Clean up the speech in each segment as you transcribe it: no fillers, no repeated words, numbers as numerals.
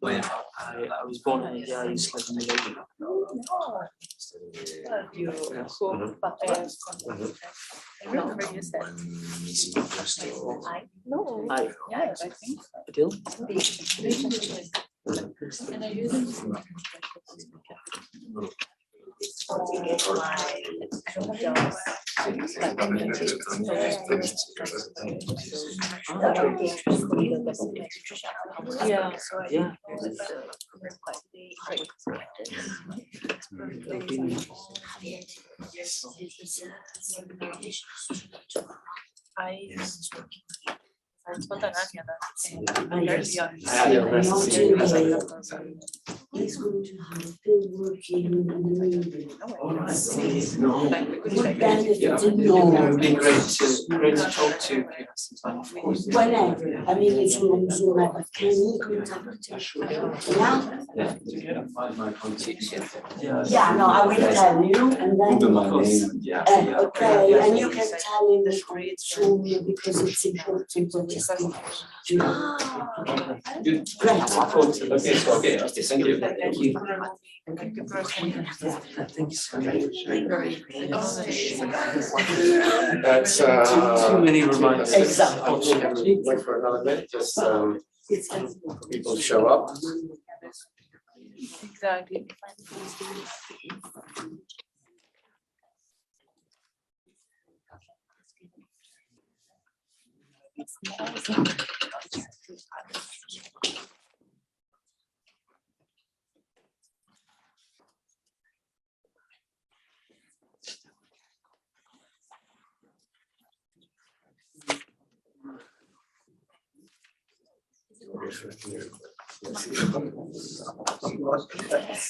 When I was born in India, I used to live in Malaysia. I remember you said. No. Yeah, I think so. Adil? And I use it. Yeah. He's going to have field working and moving. It'd be great to talk to people sometime, of course. Whenever, I mean, it's long as you like, can you contact you? Yeah, no, I will tell you, and then, okay, and you can tell him through me because it's important what you speak. Good. Great. Okay, thank you. Thank you. That's Too many reminders. Exactly. Wait for another minute, just people show up. Exactly.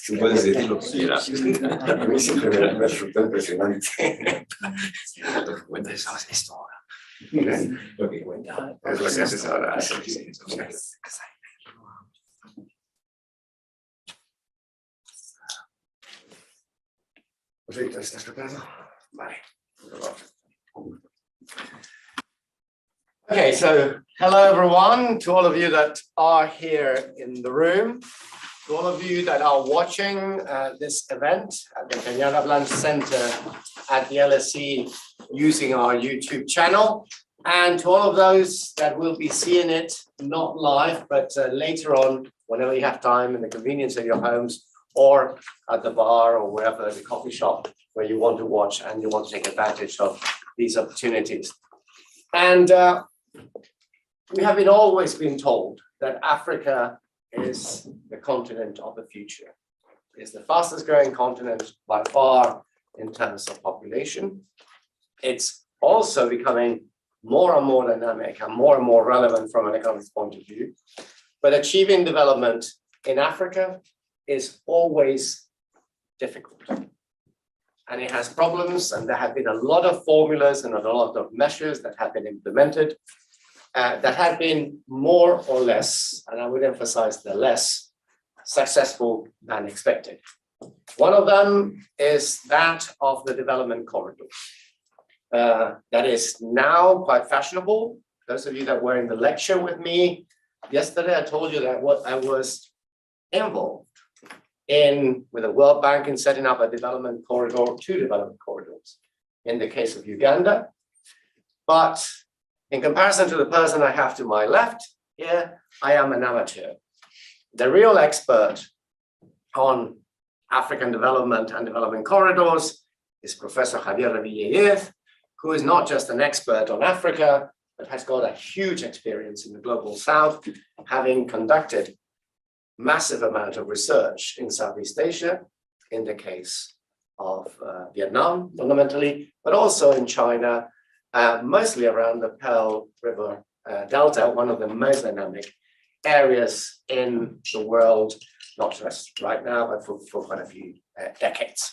Tú puedes decir lo que quieras. A mí siempre me resulta impresionante. Lo que cuenta es esto ahora. Lo que cuenta es lo que haces ahora. Pues Víctor, ¿estás preparado? Vale. Okay, so hello everyone, to all of you that are here in the room, to all of you that are watching this event at the Cañada Blanch Center at the LSE using our YouTube channel, and to all of those that will be seeing it not live, but later on, whenever you have time in the convenience of your homes or at the bar or wherever, the coffee shop where you want to watch and you want to take advantage of these opportunities. And we have always been told that Africa is the continent of the future. It's the fastest growing continent by far in terms of population. It's also becoming more and more dynamic and more relevant from an economic point of view. But achieving development in Africa is always difficult. And it has problems, and there have been a lot of formulas and a lot of measures that have been implemented that have been more or less, and I would emphasize the less, successful than expected. One of them is that of the development corridor. That is now quite fashionable. Those of you that were in the lecture with me yesterday, I told you that I was involved with the World Bank in setting up a development corridor, 2 development corridors in the case of Uganda. But in comparison to the person I have to my left here, I am an amateur. The real expert on African development and development corridors is Professor Javier Revilla Díez, who is not just an expert on Africa, but has got a huge experience in the global South, having conducted massive amount of research in Southeast Asia, in the case of Vietnam fundamentally, but also in China, mostly around the Pearl River Delta, one of the most dynamic areas in the world, not just right now, but for quite a few decades.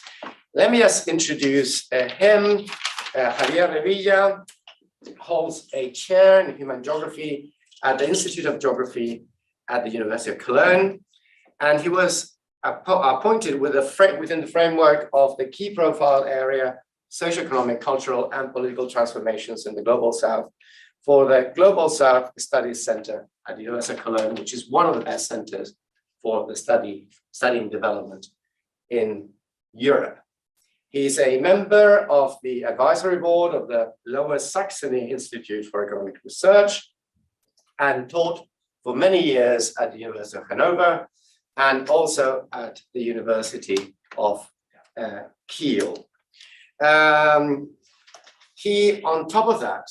Let me just introduce him. Javier Revilla holds a chair in human geography at the Institute of Geography at the University of Cologne, and he was appointed within the framework of the key profile area, socioeconomic, cultural, and political transformations in the global South, for the Global South Studies Center at the US of Cologne, which is one of the best centers for the studying development in Europe. He's a member of the advisory board of the Lower Saxony Institute for Economic Research and taught for many years at the University of Hanover and also at the University of Kiel. He, on top of that,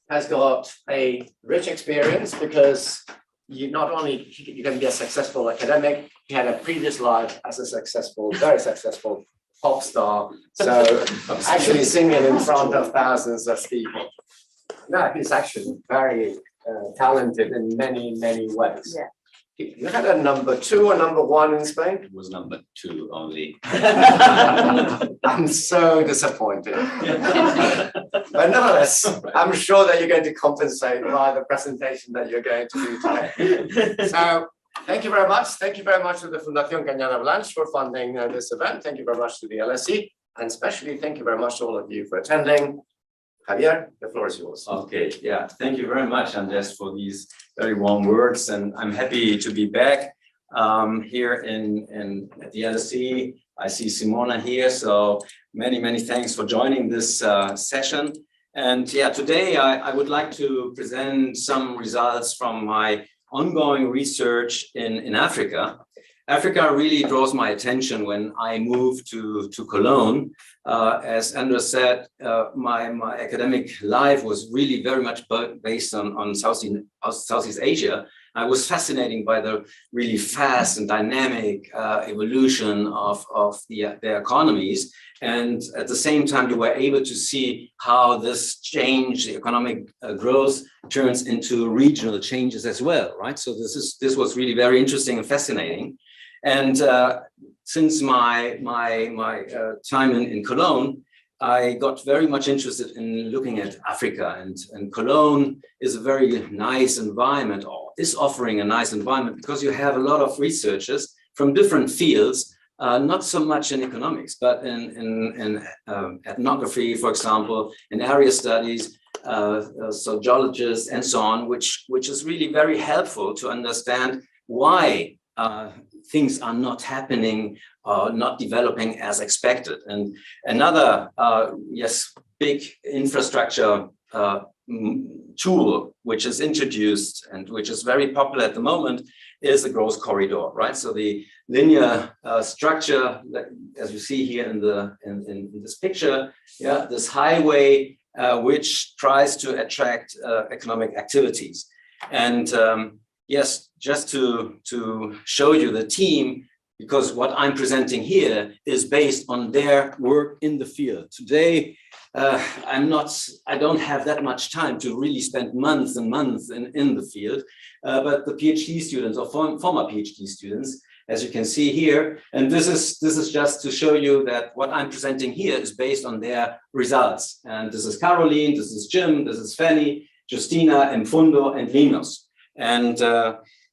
has got a rich experience because you not only you can be a successful academic, he had a previous life as a successful, very successful pop star. So actually singing in front of thousands of people. No, he's actually very talented in many, many ways. Yeah. You had a number 2 or number 1 in Spain? It was number 2 only. I'm so disappointed. But nonetheless, I'm sure that you're going to compensate by the presentation that you're going to do today. So thank you very much. Thank you very much to the Fundación Cañada Blanch for funding this event. Thank you very much to the LSE. And especially thank you very much to all of you for attending. Javier, the floor is yours. Okay, yeah, thank you very much, Andres, for these very warm words. And I'm happy to be back here at the LSE. I see Simona here, so many thanks for joining this session. And yeah, today I would like to present some results from my ongoing research in Africa. Africa really draws my attention when I moved to Cologne. As Andres said, my academic life was really very much based on Southeast Asia. I was fascinated by the really fast and dynamic evolution of their economies. And at the same time, you were able to see how this change, the economic growth, turns into regional changes as well, right? So this was really very interesting and fascinating. And since my time in Cologne, I got very much interested in looking at Africa, and Cologne is a very nice environment, or is offering a nice environment, because you have a lot of researchers from different fields, not so much in economics, but in ethnography, for example, in area studies, sociologists, and so on, which is really very helpful to understand why things are not happening, not developing as expected. And another, big infrastructure tool which is introduced and which is very popular at the moment is the growth corridor, right? So the linear structure, as you see here in this picture, this highway which tries to attract economic activities. And yes, just to show you the team, because what I'm presenting here is based on their work in the field. Today, I don't have that much time to really spend months and months in the field, but the PhD students or former PhD students, as you can see here, and this is just to show you that what I'm presenting here is based on their results. And this is Caroline, this is Jim, this is Fanny, Justina, Mfundo, and Linus. And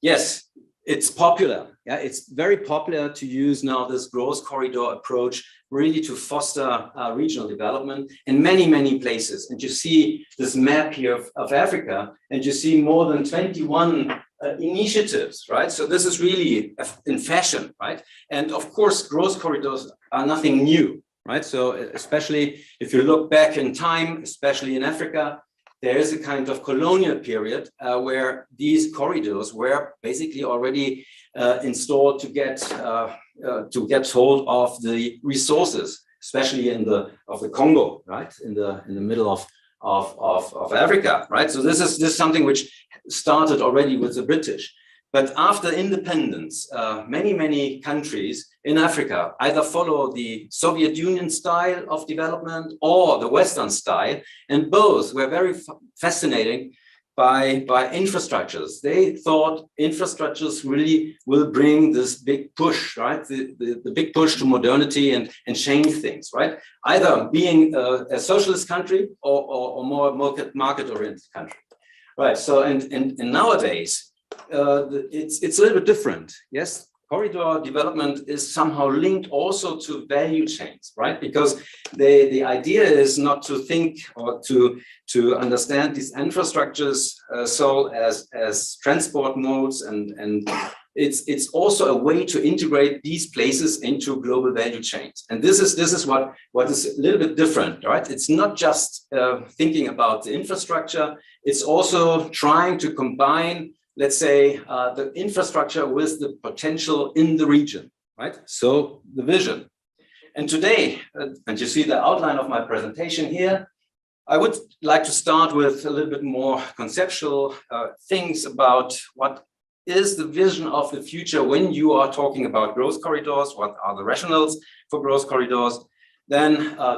yes, it's popular. Yeah, it's very popular to use now this growth corridor approach really to foster regional development in many places. And you see this map here of Africa, and you see more than 21 initiatives, right? So this is really in fashion, right? And of course, growth corridors are nothing new, right? So especially if you look back in time, especially in Africa, there is a kind of colonial period where these corridors were basically already installed to get hold of the resources, especially in the Congo, right, in the middle of Africa, right. So this is something which started already with the British. But after independence, many countries in Africa either follow the Soviet Union style of development or the Western style, and both were very fascinating by infrastructures. They thought infrastructures really will bring this big push, right? The big push to modernity and change things, right? Either being a socialist country or more market-oriented country, right? So and nowadays, it's a little bit different. Yes, corridor development is somehow linked also to value chains, right? Because the idea is not to think or to understand these infrastructures so as transport modes, and it's also a way to integrate these places into global value chains. And this is what is a little bit different, right? It's not just thinking about the infrastructure, it's also trying to combine, let's say, the infrastructure with the potential in the region, right? So the vision. And today, and you see the outline of my presentation here, I would like to start with a little bit more conceptual things about what is the vision of the future when you are talking about growth corridors, what are the rationales for growth corridors, then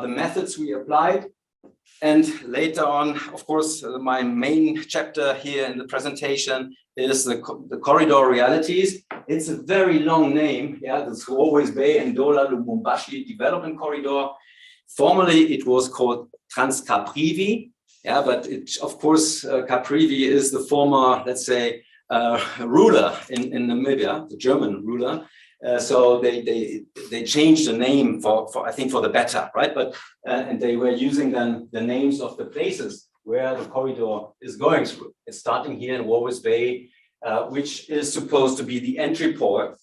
the methods we applied. And later on, of course, my main chapter here in the presentation is the corridor realities. It's a very long name, yeah, the Suarez Bay and Ndola Lubumbashi Development Corridor. Formerly, it was called Trans-Caprivi, yeah, but it, of course, Caprivi is the former, let's say, ruler in Namibia, the German ruler. So they changed the name for I think for the better, right? But and they were using then the names of the places where the corridor is going through. It's starting here in Walvis Bay, which is supposed to be the entry point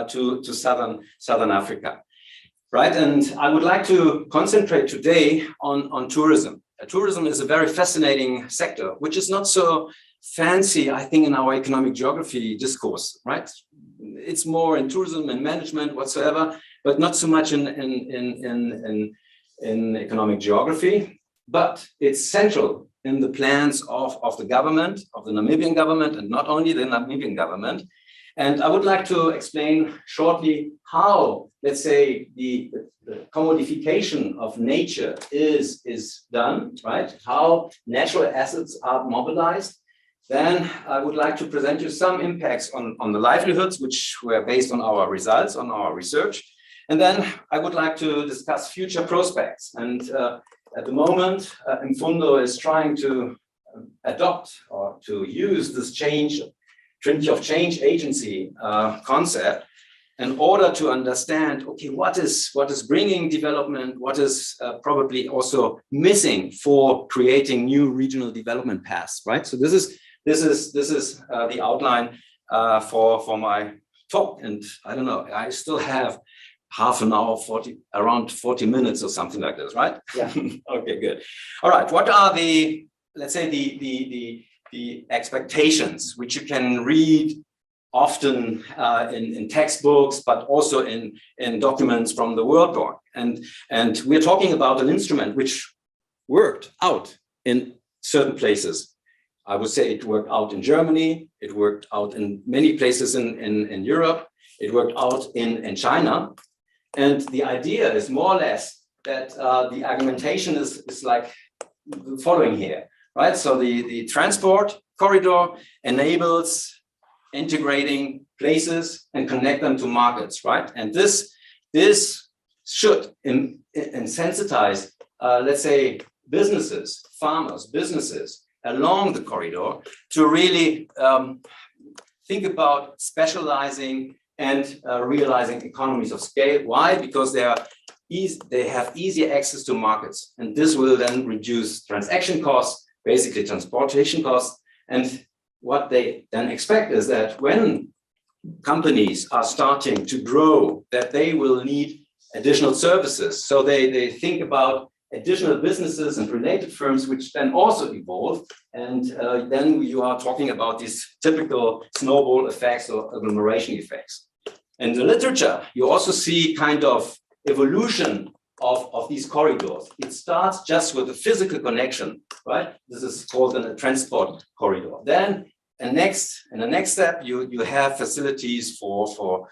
to southern Africa, right? And I would like to concentrate today on tourism. Tourism is a very fascinating sector, which is not so fancy, I think, in our economic geography discourse, right? It's more in tourism and management whatsoever, but not so much in economic geography. But it's central in the plans of the government, of the Namibian government, and not only the Namibian government. And I would like to explain shortly how, let's say, the commodification of nature is done, right? How natural assets are mobilized. Then I would like to present you some impacts on the livelihoods, which were based on our results, on our research. And then I would like to discuss future prospects. And at the moment, Mfundo is trying to adopt or to use this Trinity of Change agency concept in order to understand, okay, what is bringing development, what is probably also missing for creating new regional development paths, right? So this is the outline for my talk, and I don't know, I still have half an hour, around 40 minutes or something like this, right? Yeah. Okay, good. All right. What are the, let's say, the expectations which you can read often in textbooks, but also in documents from the World Bank, and we're talking about an instrument which worked out in certain places. I would say it worked out in Germany, it worked out in many places in Europe, it worked out in China. And the idea is more or less that the argumentation is like the following here, right? So the transport corridor enables integrating places and connect them to markets, right? And this should insensitize, let's say, businesses, farmers, businesses, along the corridor to really think about specializing and realizing economies of scale. Why? Because they have easier access to markets, and this will then reduce transaction costs, basically transportation costs. And what they then expect is that when companies are starting to grow, that they will need additional services. So they think about additional businesses and related firms, which then also evolve. And then you are talking about these typical snowball effects or agglomeration effects. In the literature, you also see kind of evolution of these corridors. It starts just with a physical connection, right? This is called a transport corridor. Then in the next step, you have facilities for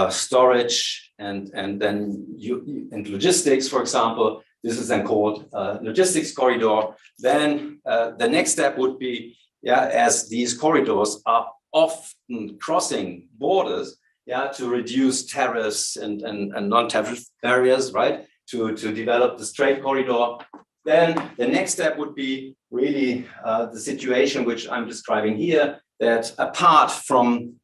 storage and then and logistics, for example. This is then called logistics corridor. Then the next step would be, as these corridors are often crossing borders, to reduce tariffs and non-tariff barriers, right? To develop this trade corridor. Then the next step would be really the situation which I'm describing here, that apart from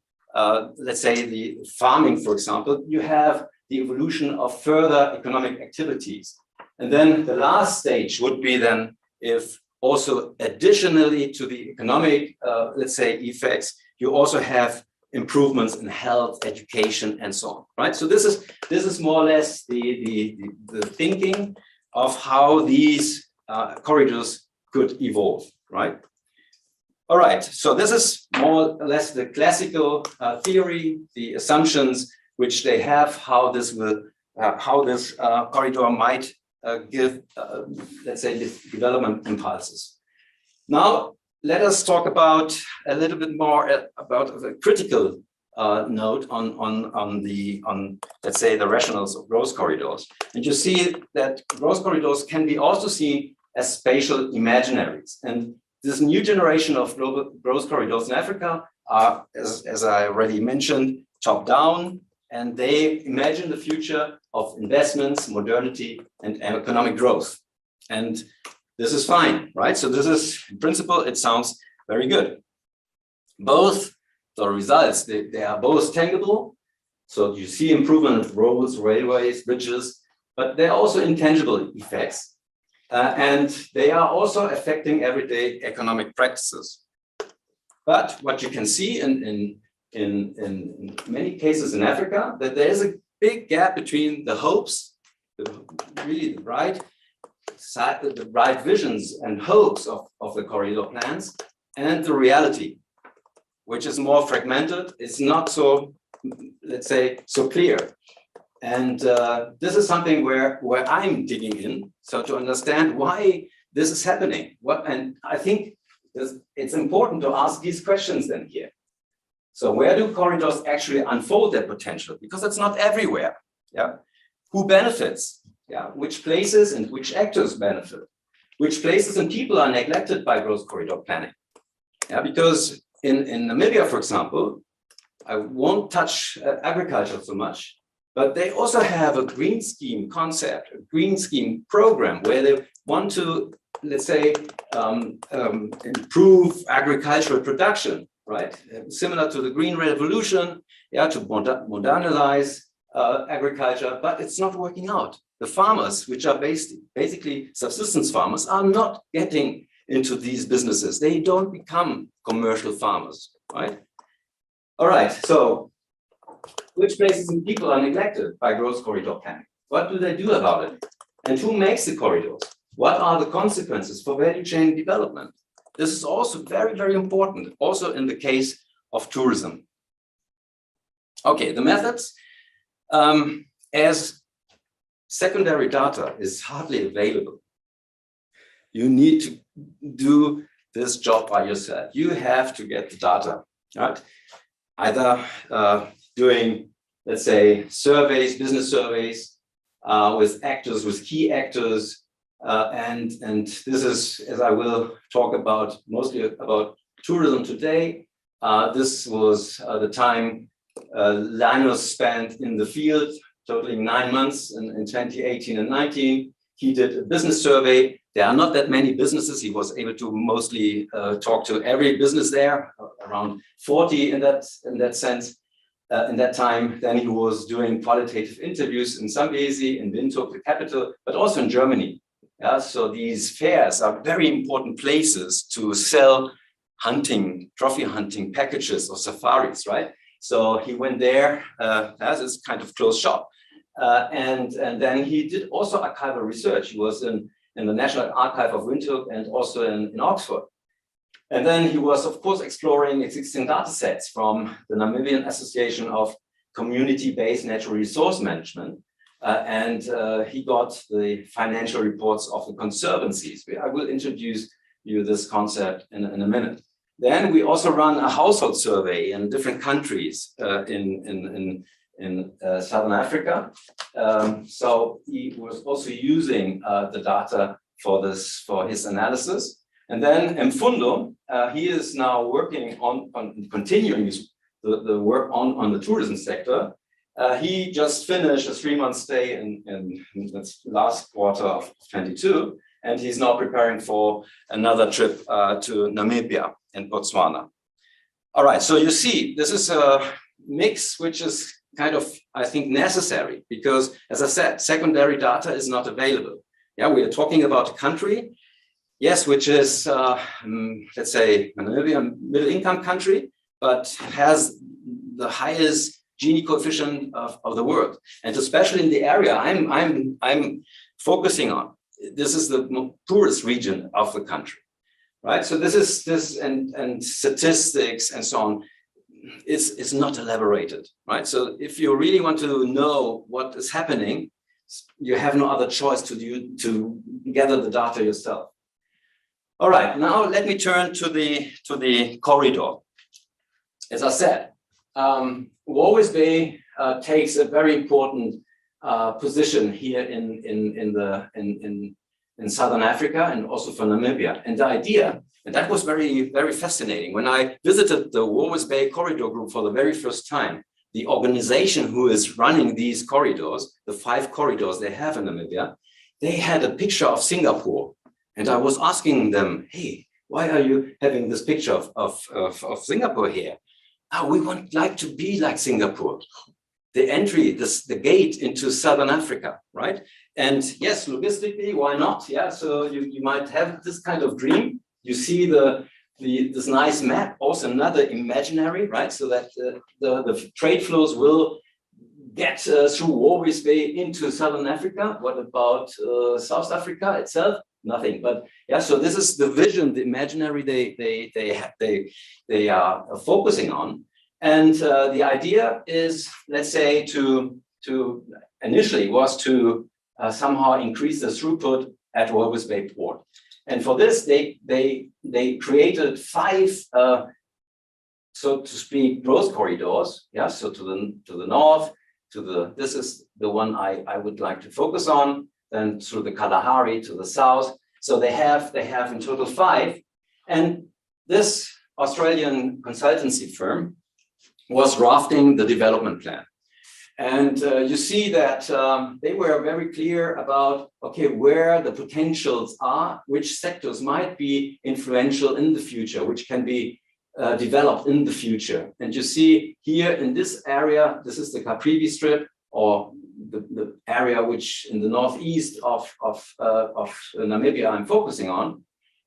let's say the farming, for example, you have the evolution of further economic activities. And then the last stage would be then if also additionally to the economic, let's say, effects, you also have improvements in health, education, and so on, right? So this is more or less the thinking of how these corridors could evolve, right? All right, so this is more or less the classical theory, the assumptions which they have, how this will, how this corridor might give, let's say, development impulses. Now, let us talk about a little bit more about a critical note on let's say the rationals of growth corridors. And you see that growth corridors can be also seen as spatial imaginaries. And this new generation of global growth corridors in Africa are, as I already mentioned, top down, and they imagine the future of investments, modernity, and economic growth. And this is fine, right? So this is, in principle, it sounds very good. Both the results, they are both tangible. So you see improvement of roads, railways, bridges, but they're also intangible effects. And they are also affecting everyday economic practices. But what you can see in many cases in Africa, that there is a big gap between the hopes, really the bright visions and hopes of the corridor plans and the reality, which is more fragmented. It's not so, let's say, so clear. And this is something where I'm digging in, so to understand why this is happening. And I think it's important to ask these questions then here. So where do corridors actually unfold their potential? Because it's not everywhere. Yeah. Who benefits? Yeah. Which places and which actors benefit? Which places and people are neglected by growth corridor planning? Yeah. Because in Namibia, for example, I won't touch agriculture so much, but they also have a green scheme concept, a green scheme program where they want to, let's say, improve agricultural production, right? Similar to the Green Revolution, yeah, to modernize agriculture, but it's not working out. The farmers, which are basically subsistence farmers, are not getting into these businesses. They don't become commercial farmers, right? All right, so which places and people are neglected by growth corridor planning? What do they do about it? And who makes the corridors? What are the consequences for value chain development? This is also very, very important, also in the case of tourism. Okay, the methods. As secondary data is hardly available, you need to do this job by yourself. You have to get the data, right? Either doing, let's say, surveys, business surveys with actors, with key actors, and this is, as I will talk about, mostly about tourism today. This was the time Linus spent in the field, totaling 9 months in 2018 and 19. He did a business survey. There are not that many businesses. He was able to mostly talk to every business there, around 40 in that sense. In that time, then he was doing qualitative interviews in Zambezi, in Windhoek, the capital, but also in Germany. Yeah, so these fairs are very important places to sell hunting, trophy hunting packages or safaris, right? So he went there as his kind of closed shop. And then he did also archival research. He was in the National Archive of Windhoek and also in Oxford. And then he was, of course, exploring existing data sets from the Namibian Association of Community-Based Natural Resource Management. And he got the financial reports of the conservancies. I will introduce you this concept in a minute. Then we also run a household survey in different countries in Southern Africa. So he was also using the data for his analysis. And then Mfundo, he is now working on continuing the work on the tourism sector. He just finished a 3-month stay in the last quarter of 22, and he's now preparing for another trip to Namibia and Botswana. All right, so you see, this is mix, which is kind of, I think, necessary, because as I said, secondary data is not available. Yeah, we are talking about a country, yes, which is, let's say, a middle-income country, but has the highest Gini coefficient of the world, and especially in the area I'm focusing on. This is the poorest region of the country, right? So this and statistics and so on is not elaborated, right? So if you really want to know what is happening, you have no other choice to gather the data yourself. All right, now let me turn to the corridor. As I said, Walvis Bay takes a very important position here in Southern Africa and also for Namibia. And the idea, and that was very, very fascinating. When I visited the Walvis Bay Corridor Group for the very first time, the organization who is running these corridors, the 5 corridors they have in Namibia, they had a picture of Singapore. And I was asking them, hey, why are you having this picture of Singapore here? Oh, we would like to be like Singapore. The entry, the gate into Southern Africa, right? And yes, logistically, why not? Yeah, so you might have this kind of dream. You see this nice map, also another imaginary, right? So that the trade flows will get through Walvis Bay into Southern Africa. What about South Africa itself? Nothing. But yeah, so this is the vision, the imaginary they are focusing on. And the idea is, let's say, to initially was to somehow increase the throughput at Walvis Bay Port. And for this, they created 5, so to speak, growth corridors. Yeah, so to the north, this is the one I would like to focus on. Then through the Kalahari to the south. So they have in total 5. And this Australian consultancy firm was drafting the development plan. And you see that they were very clear about, okay, where the potentials are, which sectors might be influential in the future, which can be developed in the future. And you see here in this area, this is the Caprivi Strip, or the area which in the northeast of Namibia I'm focusing on.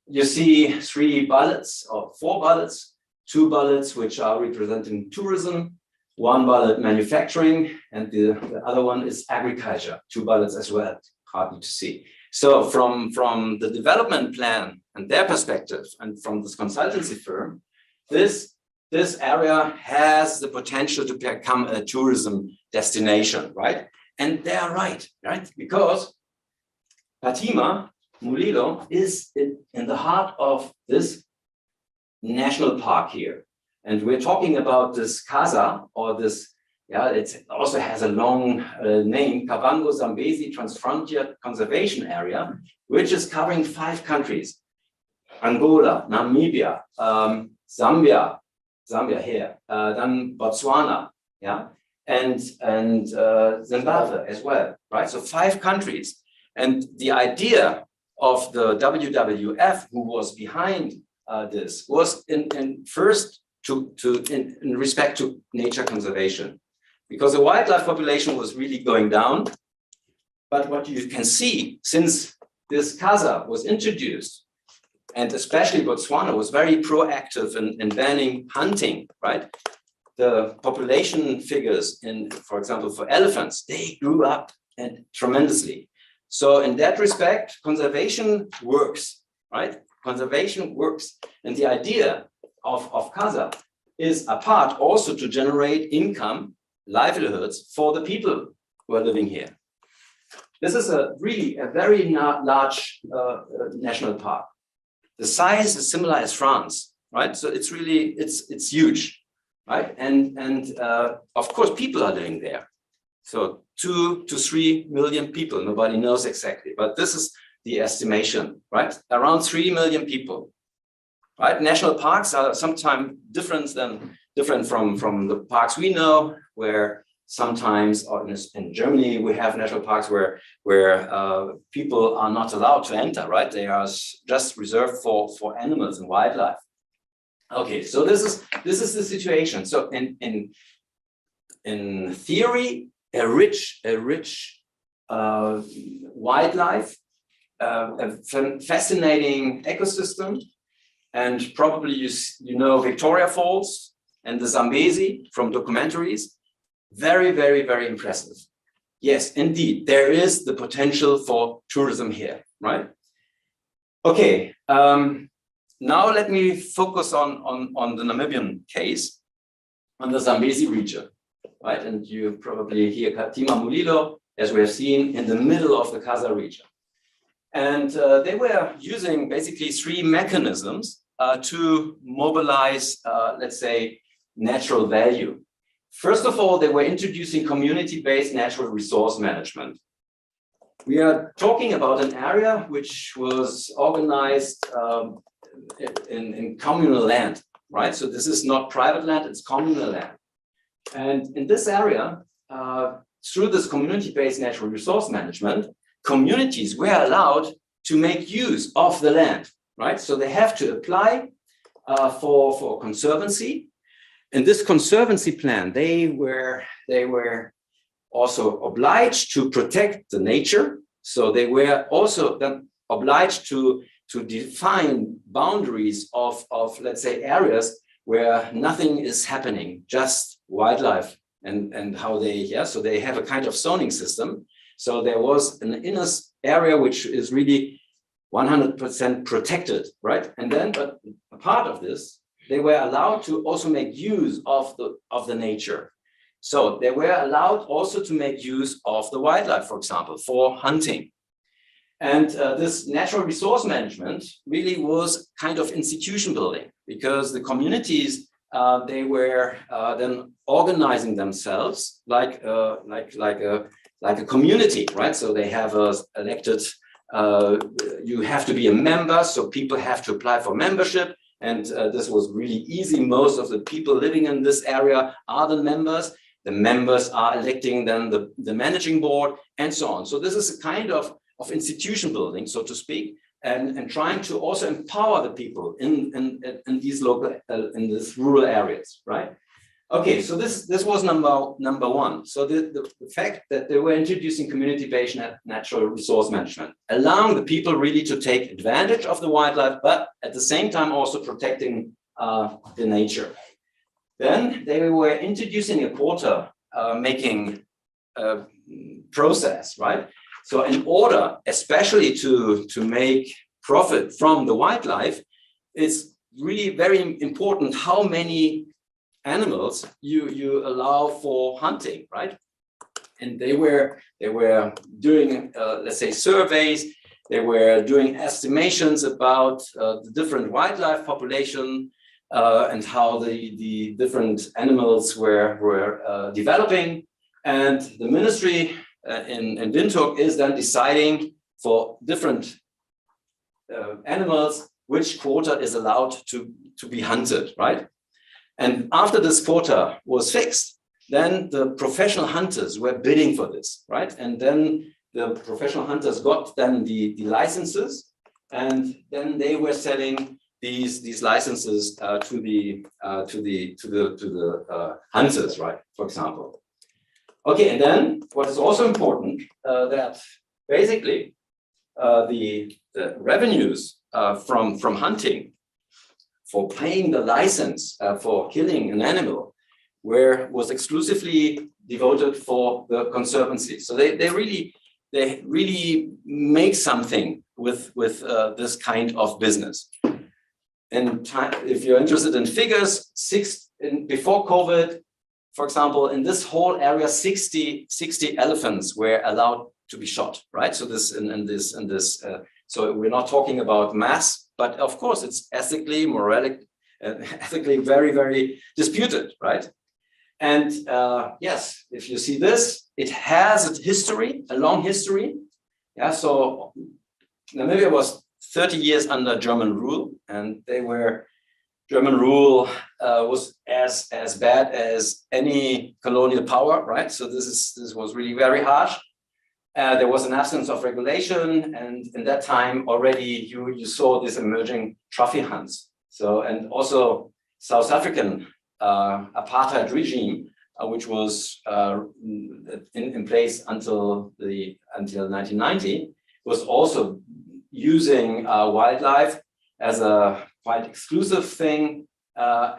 You see 3 bullets or 4 bullets, 2 bullets which are representing tourism, 1 bullet manufacturing, and the other one is agriculture, 2 bullets as well, hardly to see. So from the development plan and their perspective, and from this consultancy firm, this area has the potential to become a tourism destination, right? And they are right? Because Patima, Mulilo, is in the heart of this national park here. And we're talking about this Casa, or this, yeah, it also has a long name, Kavango Zambezi Transfrontier Conservation Area, which is covering 5 countries: Angola, Namibia, Zambia here, then Botswana, yeah, and Zimbabwe as well, right? So 5 countries. And the idea of the WWF, who was behind this, was in first in respect to nature conservation, because the wildlife population was really going down. But what you can see, since this Casa was introduced, and especially Botswana was very proactive in banning hunting, right? The population figures for example, for elephants, they grew up and tremendously. So in that respect, conservation works, right? Conservation works. And the idea of Casa is a part also to generate income, livelihoods for the people who are living here. This is really a very large national park. The size is similar as France, right? So it's really, it's huge, right? And of course, people are living there. So 2 to 3 million people, nobody knows exactly, but this is the estimation, right? Around 3 million people, right? National parks are sometimes different from the parks we know, where sometimes, or in Germany, we have national parks where people are not allowed to enter, right? They are just reserved for animals and wildlife. Okay, so this is the situation. So in in theory, a rich wildlife, a fascinating ecosystem, and probably you know Victoria Falls and the Zambezi from documentaries. Very, very, very impressive. Yes, indeed, there is the potential for tourism here, right? Okay, now let me focus on the Namibian case, on the Zambezi region, right? And you probably hear Katima Mulilo, as we have seen, in the middle of the Kasa region. And they were using basically three mechanisms to mobilize, let's say, natural value. First of all, they were introducing community-based natural resource management. We are talking about an area which was organized in communal land, right? So this is not private land, it's communal land. And in this area, through this community-based natural resource management, communities were allowed to make use of the land, right? So they have to apply for conservancy. In this conservancy plan, they were also obliged to protect the nature. So they were also then obliged to define boundaries of let's say areas where nothing is happening, just wildlife and how they, so they have a kind of zoning system. So there was an inner area which is really 100% protected, right? And then, but a part of this, they were allowed to also make use of the nature. So they were allowed also to make use of the wildlife, for example, for hunting. And this natural resource management really was kind of institution building, because the communities, they were then organizing themselves like a community, right? So they have elected, you have to be a member, so people have to apply for membership. And this was really easy. Most of the people living in this area are the members. The members are electing then the managing board and so on. So this is a kind of institution building, so to speak, and trying to also empower the people in these local, in these rural areas, right? Okay, so this was number one. So the fact that they were introducing community-based natural resource management, allowing the people really to take advantage of the wildlife, but at the same time also protecting the nature. Then they were introducing a quota making process, right? So in order, especially to make profit from the wildlife, it's really very important how many animals you allow for hunting, right? And they were doing let's say surveys. They were doing estimations about the different wildlife population and how the different animals were developing. And the ministry in Windhoek is then deciding for different animals which quota is allowed to be hunted, right? And after this quota was fixed, then the professional hunters were bidding for this, right? And then the professional hunters got then the licenses, and then they were selling these licenses to the hunters, right? For example. Okay, and then what is also important that basically the revenues from hunting, for paying the license for killing an animal, was exclusively devoted for the conservancy. So they really make something with this kind of business. And if you're interested in figures, before COVID, for example, in this whole area, 60 elephants were allowed to be shot, right? So so we're not talking about mass, but of course it's ethically, ethically very, very disputed, right? And yes, if you see this, it has a history, a long history. Yeah, so Namibia was 30 years under German rule, and German rule was as bad as any colonial power, right? So this was really very harsh. There was an absence of regulation, and in that time already you saw this emerging trophy hunts. So, and also South African apartheid regime which was in place until 1990, was also using wildlife as a quite exclusive thing. What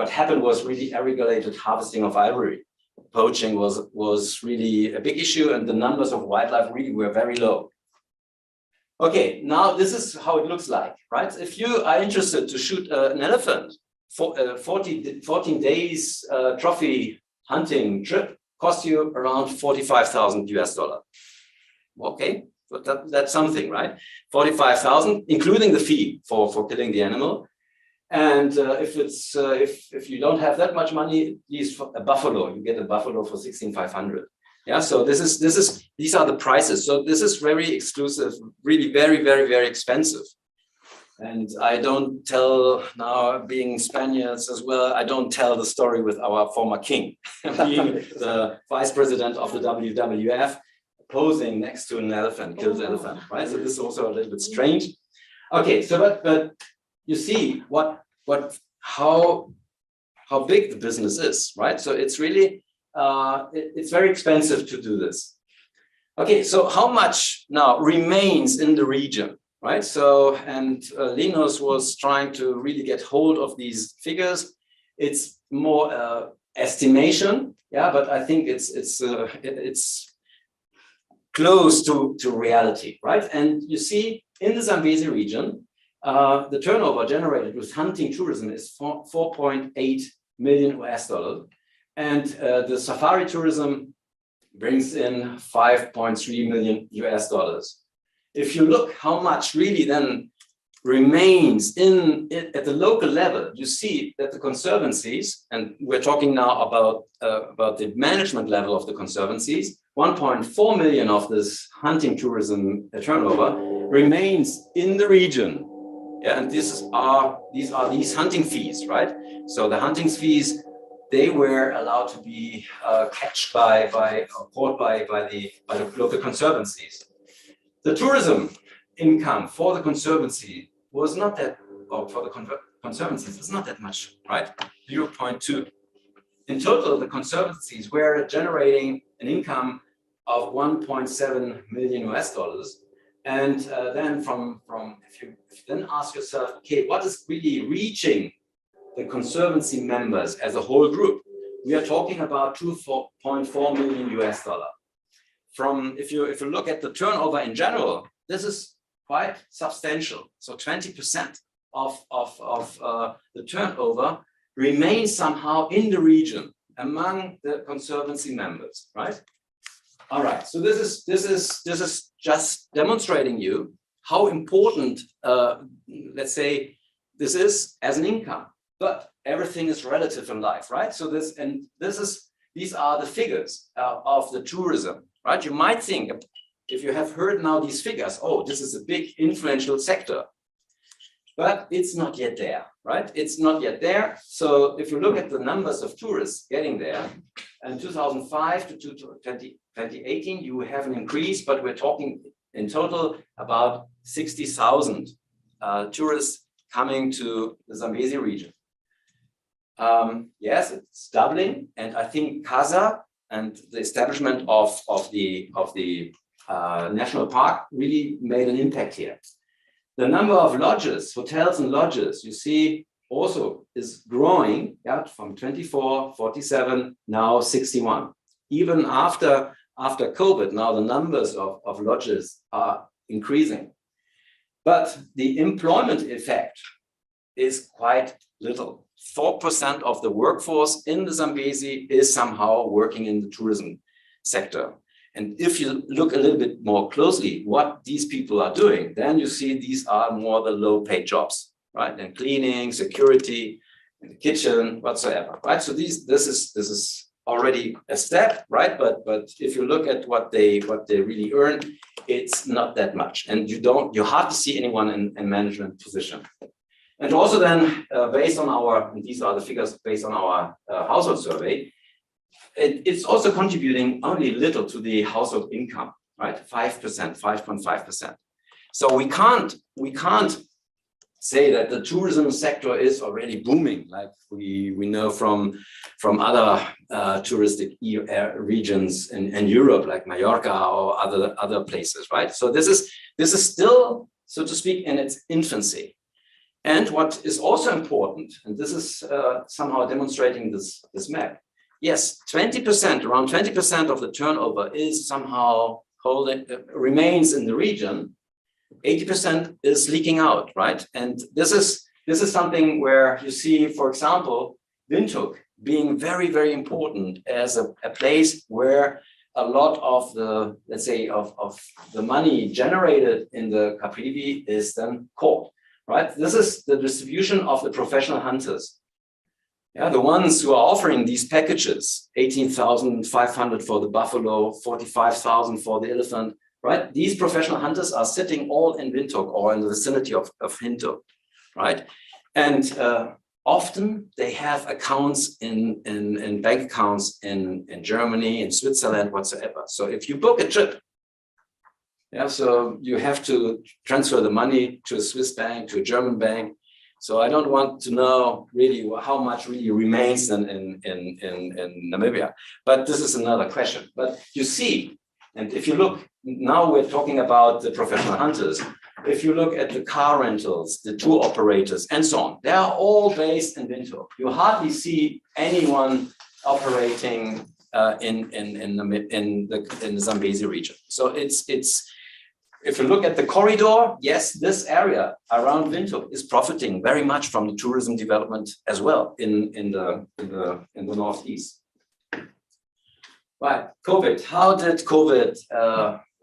happened was really unregulated harvesting of ivory. Poaching was really a big issue, and the numbers of wildlife really were very low. Okay, now this is how it looks like, right? If you are interested to shoot an elephant, 14 days trophy hunting trip costs you around $45,000. Okay, but that's something, right? 45,000, including the fee for killing the animal. And if you don't have that much money, at least for a buffalo, you get a buffalo for 16,500. Yeah, so these are the prices. So this is very exclusive, really very, very, very expensive. And I don't tell, now being Spaniards as well, I don't tell the story with our former king, being the vice president of the WWF, posing next to an elephant, killed elephant, right? So this is also a little bit strange. Okay, so but you see how big the business is, right? So it's really, it's very expensive to do this. Okay, so how much now remains in the region, right? So, and Linus was trying to really get hold of these figures. It's more estimation, yeah, but I think it's close to reality, right? And you see in the Zambezi region, the turnover generated with hunting tourism is 4.8 million US dollars. And the safari tourism brings in 5.3 million US dollars. If you look how much really then remains at the local level, you see that the conservancies, and we're talking now about the management level of the conservancies, 1.4 million of this hunting tourism turnover remains in the region. Yeah, and these are these hunting fees, right? So the hunting fees, they were allowed to be catched caught by the local conservancies. The tourism income for the conservancy was not that, or for the conservancies, it's not that much, right? 0.2. In total, the conservancies were generating an income of 1.7 million US dollars. And then if you then ask yourself, okay, what is really reaching the conservancy members as a whole group? We are talking about 2.4 million US dollar. If you look at the turnover in general, this is quite substantial. So 20% of the turnover remains somehow in the region among the conservancy members, right? All right, so this is just demonstrating you how important, let's say, this is as an income. But everything is relative in life, right? So these are the figures of the tourism, right? You might think, if you have heard now these figures, oh, this is a big influential sector. But it's not yet there, right? It's not yet there. So if you look at the numbers of tourists getting there, in 2005 to 2018, you have an increase, but we're talking in total about 60,000 tourists coming to the Zambezi region. Yes, it's doubling, and I think CASA and the establishment of the national park really made an impact here. The number of lodges, hotels and lodges, you see also is growing, yeah, from 24, 47, now 61. Even after COVID, now the numbers of lodges are increasing. But the employment effect is quite little. 4% of the workforce in the Zambezi is somehow working in the tourism sector. And if you look a little bit more closely what these people are doing, then you see these are more the low-paid jobs, right? And cleaning, security, in the kitchen, whatsoever, right? So this is already a step, right? But if you look at what they really earn, it's not that much, and you hardly see anyone in management position. And also then, based on and these are the figures based on our household survey, it's also contributing only little to the household income, right? 5%, 5.5%. So we can't say that the tourism sector is already booming, like we know from other touristic regions in Europe, like Mallorca or other places, right? So this is still, so to speak, in its infancy. And what is also important, and this is somehow demonstrating this map. Yes, 20%, around 20% of the turnover is somehow remains in the region. 80% is leaking out, right? And this is something where you see, for example, Windhoek being very, very important as a place where a lot of the, let's say, of the money generated in the Caprivi is then caught, right? This is the distribution of the professional hunters. Yeah, the ones who are offering these packages, 18,500 for the buffalo, 45,000 for the elephant, right? These professional hunters are sitting all in Windhoek or in the vicinity of Windhoek, right? And often they have accounts in bank accounts in Germany, in Switzerland, whatsoever. So if you book a trip, yeah, so you have to transfer the money to a Swiss bank, to a German bank. So I don't want to know really how much really remains in Namibia, but this is another question. But you see, and if you look, now we're talking about the professional hunters. If you look at the car rentals, the tour operators, and so on, they are all based in Windhoek. You hardly see anyone operating in the Zambezi region. So it's if you look at the corridor, yes, this area around Windhoek is profiting very much from the tourism development as well in the northeast. Right, COVID. How did COVID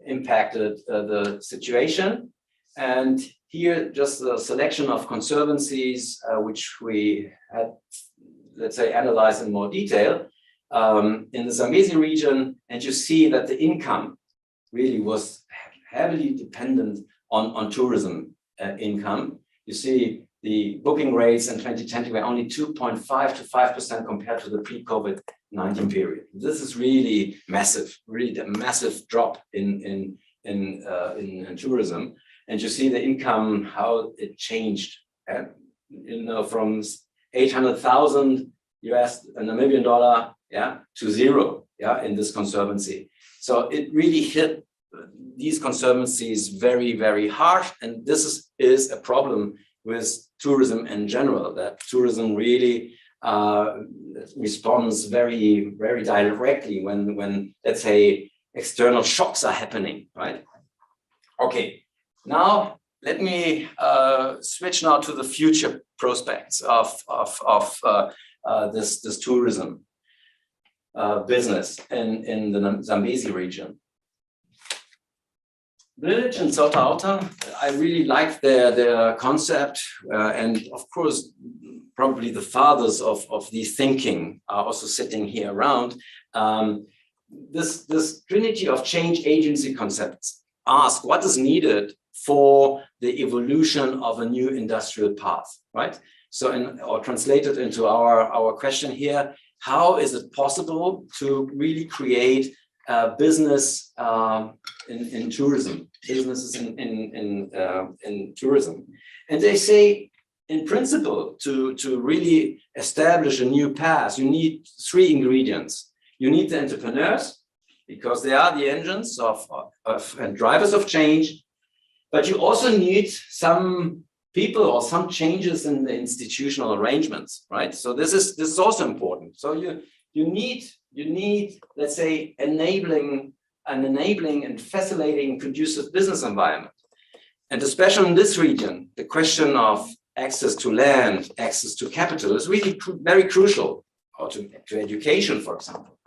impacted the situation? And here, just a selection of conservancies which we had, let's say, analyzed in more detail in the Zambezi region, and you see that the income really was heavily dependent on tourism income. You see the booking rates in 2020 were only 2.5 to 5% compared to the pre-COVID-19 period. This is really massive, really a massive drop in tourism. And you see the income, how it changed, from 800,000 Namibian dollar, to zero, in this conservancy. So it really hit these conservancies very, very hard. And this is a problem with tourism in general, that tourism really responds very, very directly when, let's say, external shocks are happening, right? Okay, now let me switch now to the future prospects of this tourism business in the Zambezi region. Village in Sotauta, I really like their concept, and of course, probably the fathers of the thinking are also sitting here around. This trinity of change agency concepts ask what is needed for the evolution of a new industrial path, right? So, or translated into our question here, how is it possible to really create business in tourism, businesses in tourism? And they say, in principle, to really establish a new path, you need three ingredients. You need the entrepreneurs, because they are the engines and drivers of change, but you also need some people or some changes in the institutional arrangements, right? So this is also important. So you need, let's say, enabling and facilitating conducive business environment. And especially in this region, the question of access to land, access to capital is really very crucial, or to education, for example,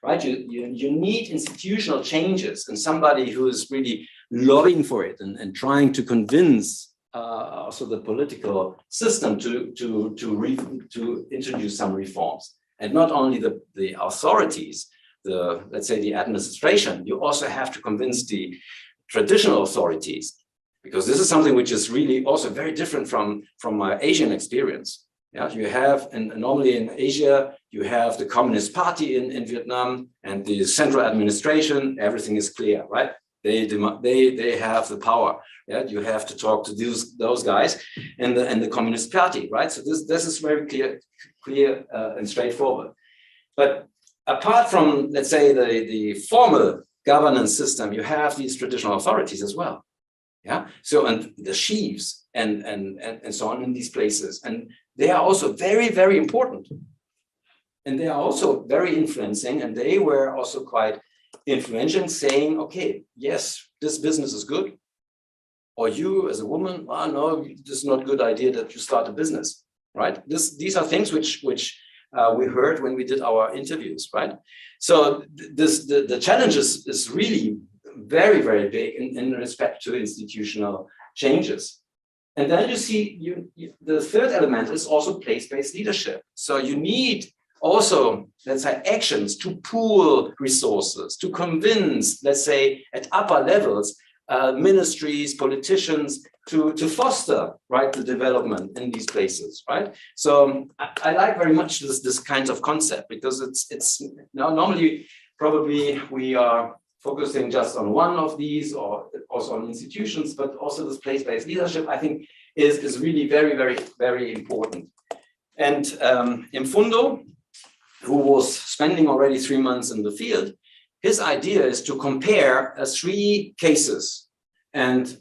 right? You need institutional changes and somebody who is really lobbying for it and trying to convince also the political system to introduce some reforms. And not only the authorities, let's say the administration, you also have to convince the traditional authorities, because this is something which is really also very different from my Asian experience. Yeah, you have, and normally in Asia, you have the Communist Party in Vietnam and the central administration, everything is clear, right? They have the power. Yeah, you have to talk to those guys in the Communist Party, right? So this is very clear and straightforward. But apart from, let's say, the formal governance system, you have these traditional authorities as well. Yeah. So, and the chiefs and so on in these places, and they are also very, very important. And they are also very influencing, and they were also quite influential, saying, okay, yes, this business is good. Or you as a woman, oh no, this is not a good idea that you start a business, right? These are things which we heard when we did our interviews, right? So the challenge is really very, very big in respect to institutional changes. And then you see the third element is also place-based leadership. So you need also, let's say, actions to pool resources, to convince, let's say, at upper levels, ministries, politicians, to foster, right, the development in these places, right? So I like very much this kind of concept, because it's now normally probably we are focusing just on one of these, or also on institutions, but also this place-based leadership, I think, is really very, very, very important. And Mfundo, who was spending already 3 months in the field, his idea is to compare 3 cases, and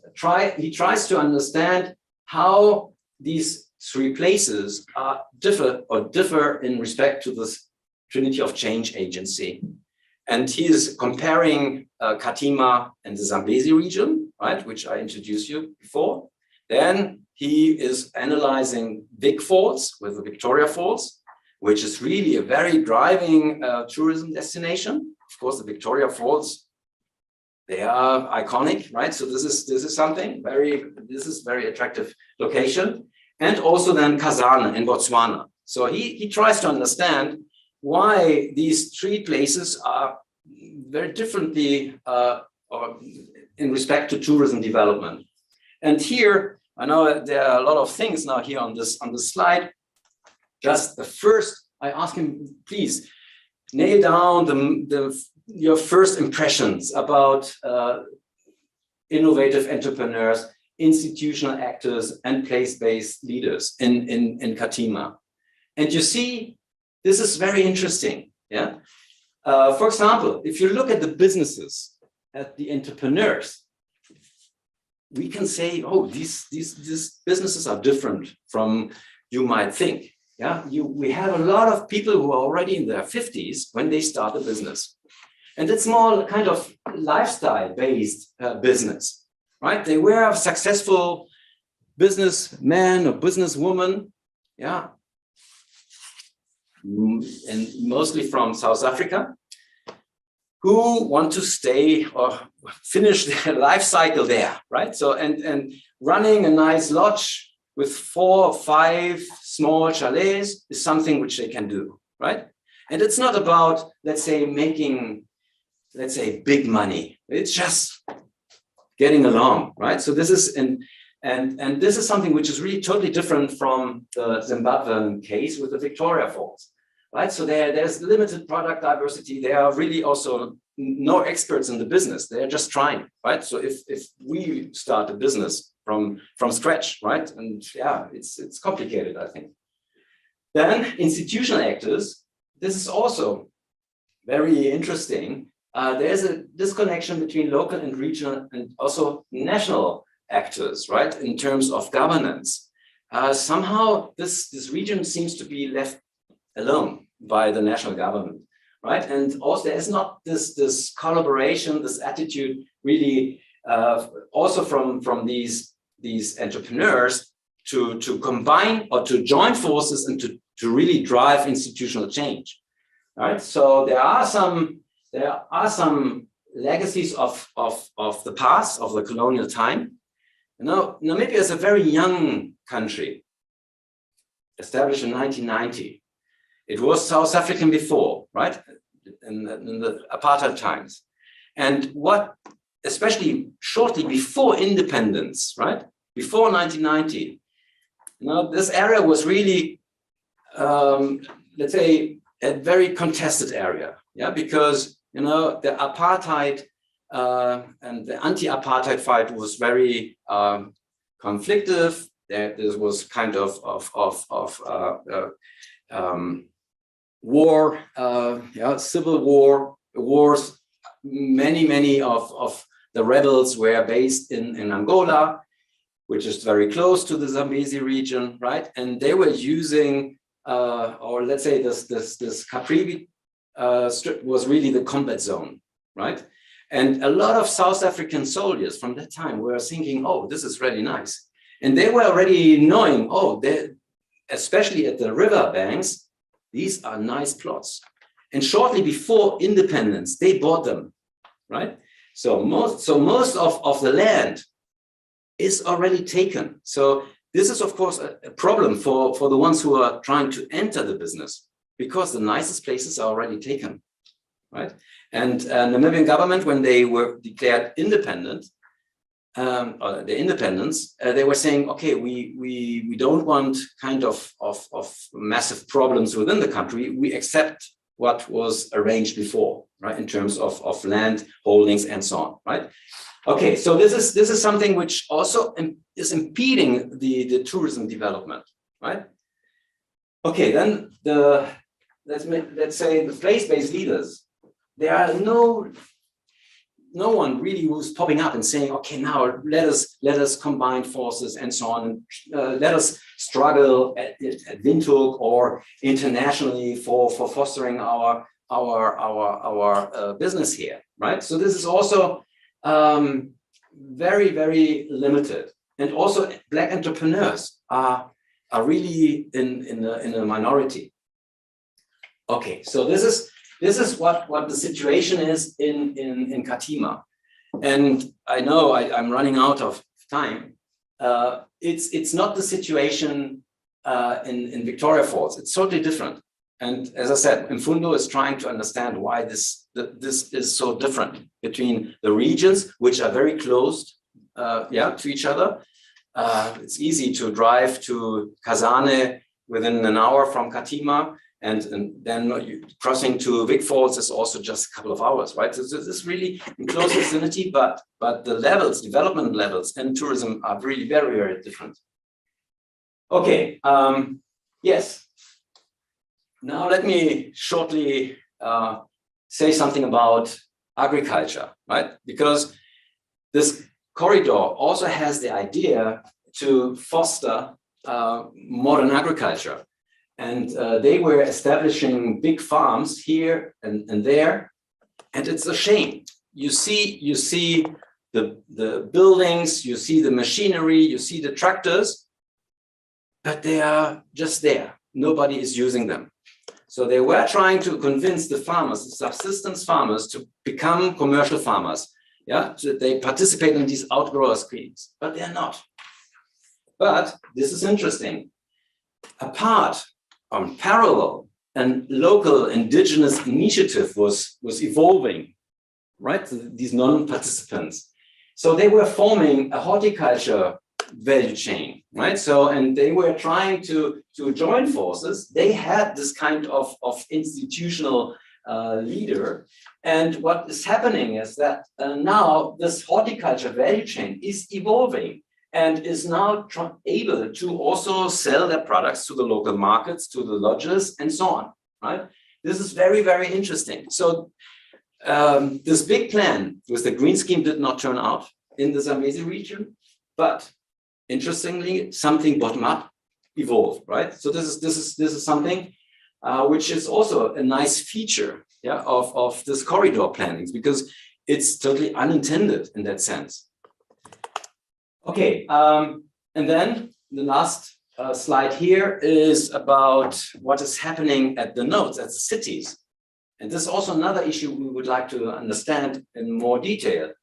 he tries to understand how these 3 places differ in respect to this Trinity of Change agency. And he is comparing Katima and the Zambezi region, right, which I introduced you before. Then he is analyzing Vic Falls with the Victoria Falls, which is really a very driving tourism destination. Of course, the Victoria Falls, they are iconic, right? So this is something very attractive location. And also then Kazana in Botswana. So he tries to understand why these 3 places are very differently or in respect to tourism development. And here, I know there are a lot of things now here on this slide. Just the first, I ask him, please nail down your first impressions about innovative entrepreneurs, institutional actors, and place-based leaders in Katima. And you see, this is very interesting. Yeah. For example, if you look at the businesses, at the entrepreneurs, we can say, oh, these businesses are different from you might think. Yeah, we have a lot of people who are already in their 50s when they start a business. And it's more kind of lifestyle-based business, right? They were a successful businessman or businesswoman, yeah, and mostly from South Africa, who want to stay or finish their life cycle there, right? So, and running a nice lodge with 4 or 5 small chalets is something which they can do, right? And it's not about, let's say, making, let's say, big money. It's just getting along, right? So this is, and this is something which is really totally different from the Zimbabwean case with the Victoria Falls, right? So there's limited product diversity. There are really also no experts in the business. They're just trying, right? So if we start a business from scratch, right? And yeah, it's complicated, I think. Then institutional actors, this is also very interesting. There's a disconnection between local and regional and also national actors, right? In terms of governance. Somehow this region seems to be left alone by the national government, right? And also there's not this collaboration, this attitude really also from these entrepreneurs to combine or to join forces and to really drive institutional change, right? So there are some legacies of the past, of the colonial time. Namibia is a very young country, established in 1990. It was South African before, right? In the apartheid times. And what, especially shortly before independence, right? Before 1990, this area was really, let's say, a very contested area, yeah, because the apartheid and the anti-apartheid fight was very conflictive. There was kind of war, civil wars. Many of the rebels were based in Angola, which is very close to the Zambezi region, right? And they were using, or let's say this Caprivi strip was really the combat zone, right? And a lot of South African soldiers from that time were thinking, oh, this is really nice. And they were already knowing, oh, especially at the river banks, these are nice plots. And shortly before independence, they bought them, right? So most of the land is already taken. So this is, of course, a problem for the ones who are trying to enter the business, because the nicest places are already taken, right? And the Namibian government, when they were declared independent, or the independence, they were saying, okay, we don't want kind of massive problems within the country. We accept what was arranged before, right, in terms of land holdings and so on, right? Okay, so this is something which also is impeding the tourism development, right? Okay, then let's say the place-based leaders. There are no one really who's popping up and saying, okay, now let us combine forces and so on. Let us struggle at Windhoek or internationally for fostering our business here, right? So this is also very, very limited. And also Black entrepreneurs are really in a minority. Okay, so this is what the situation is in Katima. And I know I'm running out of time. It's not the situation in Victoria Falls. It's totally different. And as I said, Mfundo is trying to understand why this is so different between the regions, which are very close to each other. It's easy to drive to Kazane within an hour from Katima. And then crossing to Vic Falls is also just a couple of hours, right? So this is really in close vicinity, but the levels, development levels in tourism are really very, very different. Okay, yes. Now let me shortly say something about agriculture, right? Because this corridor also has the idea to foster modern agriculture. And they were establishing big farms here and there, and it's a shame. You see the buildings, you see the machinery, you see the tractors, but they are just there. Nobody is using them. So they were trying to convince the farmers, the subsistence farmers, to become commercial farmers. Yeah, so they participate in these outgrower schemes, but they're not. But this is interesting. Apart on parallel and local indigenous initiative was evolving, right? These non-participants. So they were forming a horticulture value chain, right? So, and they were trying to join forces. They had this kind of institutional leader. And what is happening is that now this horticulture value chain is evolving and is now able to also sell their products to the local markets, to the lodges, and so on, right? This is very, very interesting. So this big plan with the green scheme did not turn out in the Zambezi region, but interestingly, something bottom-up evolved, right? So this is something which is also a nice feature, yeah, of this corridor planning, because it's totally unintended in that sense. Okay, and then the last slide here is about what is happening at the nodes, at the cities. And this is also another issue we would like to understand in more detail.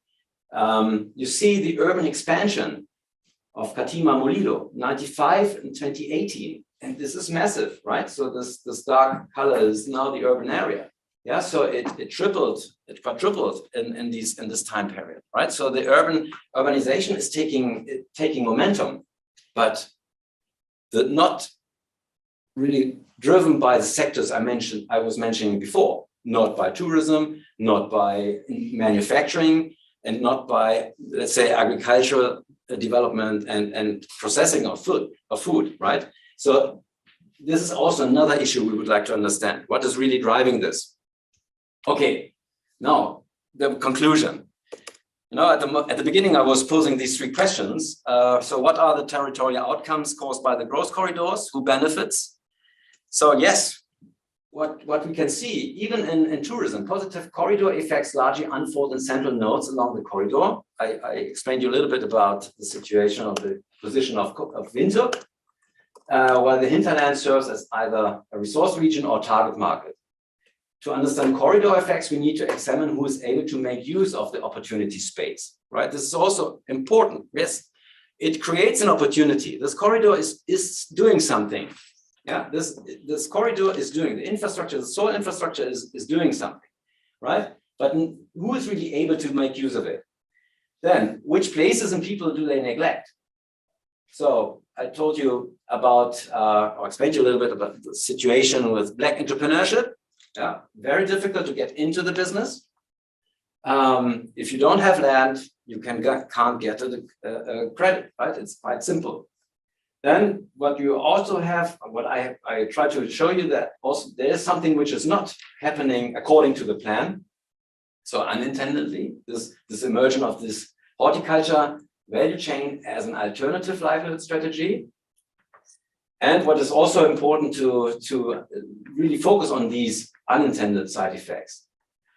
You see the urban expansion of Katima Mulilo, 95 and 2018. And this is massive, right? So this dark color is now the urban area. Yeah, so it tripled, it quadrupled in this time period, right? So the urbanization is taking momentum, but not really driven by the sectors I was mentioning before. not by tourism, not by manufacturing, and not by, let's say, agricultural development and processing of food, right? So this is also another issue we would like to understand. What is really driving this? Okay, now the conclusion. You know, at the beginning, I was posing these three questions. So what are the territorial outcomes caused by the growth corridors? Who benefits? So yes, what we can see, even in tourism, positive corridor effects largely unfold in central nodes along the corridor. I explained you a little bit about the situation of the position of Windhoek, while the hinterland serves as either a resource region or target market. To understand corridor effects, we need to examine who is able to make use of the opportunity space, right? This is also important. Yes, it creates an opportunity. This corridor is doing something. Yeah, this corridor is doing, the infrastructure, the soil infrastructure is doing something, right? But who is really able to make use of it? Then, which places and people do they neglect? So I told you about, or explained to you a little bit about the situation with Black entrepreneurship. Yeah, very difficult to get into the business. If you don't have land, you can't get a credit, right? It's quite simple. Then what you also have, what I try to show you, that also there is something which is not happening according to the plan. So unintendedly, this emergence of this horticulture value chain as an alternative livelihood strategy. And what is also important to really focus on these unintended side effects.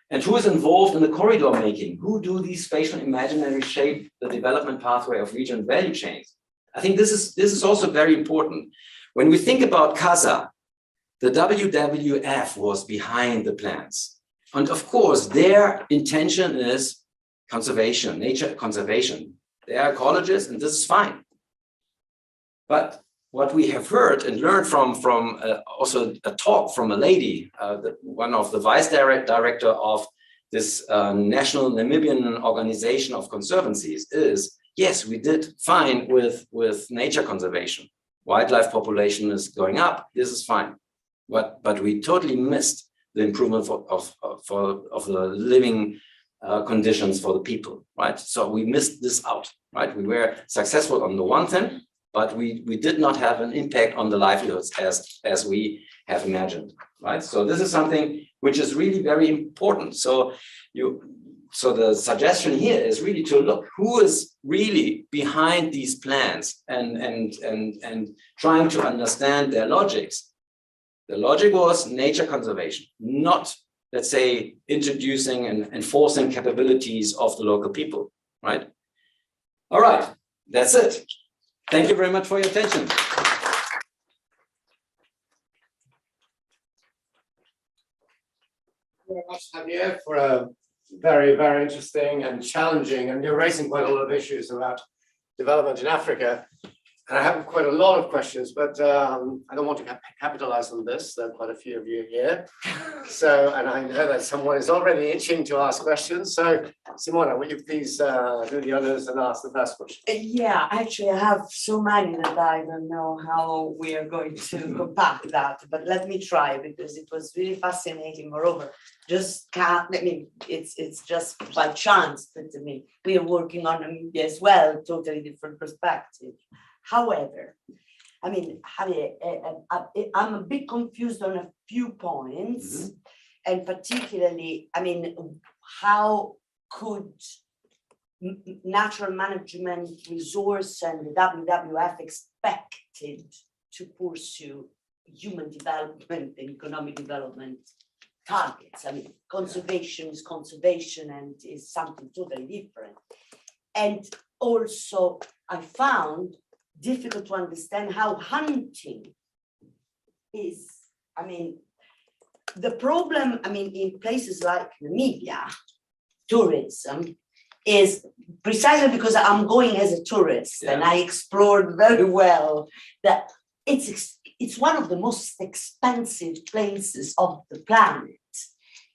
And who is involved in the corridor making? Who do these spatial imaginary shape the development pathway of region value chains? I think this is also very important. When we think about CASA, the WWF was behind the plans. And of course, their intention is conservation, nature conservation. They are ecologists, and this is fine. But what we have heard and learned from also a talk from a lady, one of the vice director of this national Namibian organization of conservancies, is yes, we did fine with nature conservation. Wildlife population is going up. This is fine, but we totally missed the improvement of the living conditions for the people, right? So we missed this out, right? We were successful on the one thing, but we did not have an impact on the livelihoods as we have imagined, right? So this is something which is really very important. So the suggestion here is really to look who is really behind these plans and trying to understand their logics. The logic was nature conservation, not, let's say, introducing and enforcing capabilities of the local people, right? All right, that's it. Thank you very much for your attention. Very much, Javier, for a very, very interesting and challenging, and you're raising quite a lot of issues about development in Africa. And I have quite a lot of questions, but I don't want to capitalize on this. There are quite a few of you here. So, and I know that someone is already itching to ask questions. So, Simona, will you please do the honors and ask the first question? Yeah, actually, I have so many that I don't know how we are going to compact that, but let me try because it was really fascinating. Moreover, it's just by chance, but I mean, we are working on Namibia as well, totally different perspective. However, I mean, Javier, I'm a bit confused on a few points, and particularly, I mean, how could natural management resource and the WWF expected to pursue human development and economic development targets? I mean, conservation is conservation and is something totally different. And also, I found difficult to understand how hunting is, I mean, the problem, I mean, in places like Namibia, tourism is precisely because I'm going as a tourist and I explored very well that it's one of the most expensive places of the planet.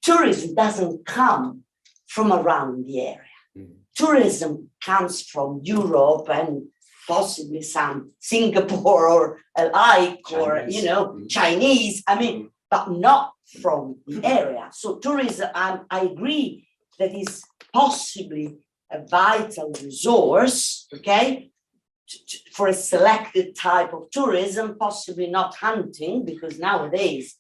Tourism doesn't come from around the area. Tourism comes from Europe and possibly some Singapore or alike or, you know, Chinese, I mean, but not from the area. So tourism, I agree that is possibly a vital resource, okay, for a selected type of tourism, possibly not hunting, because nowadays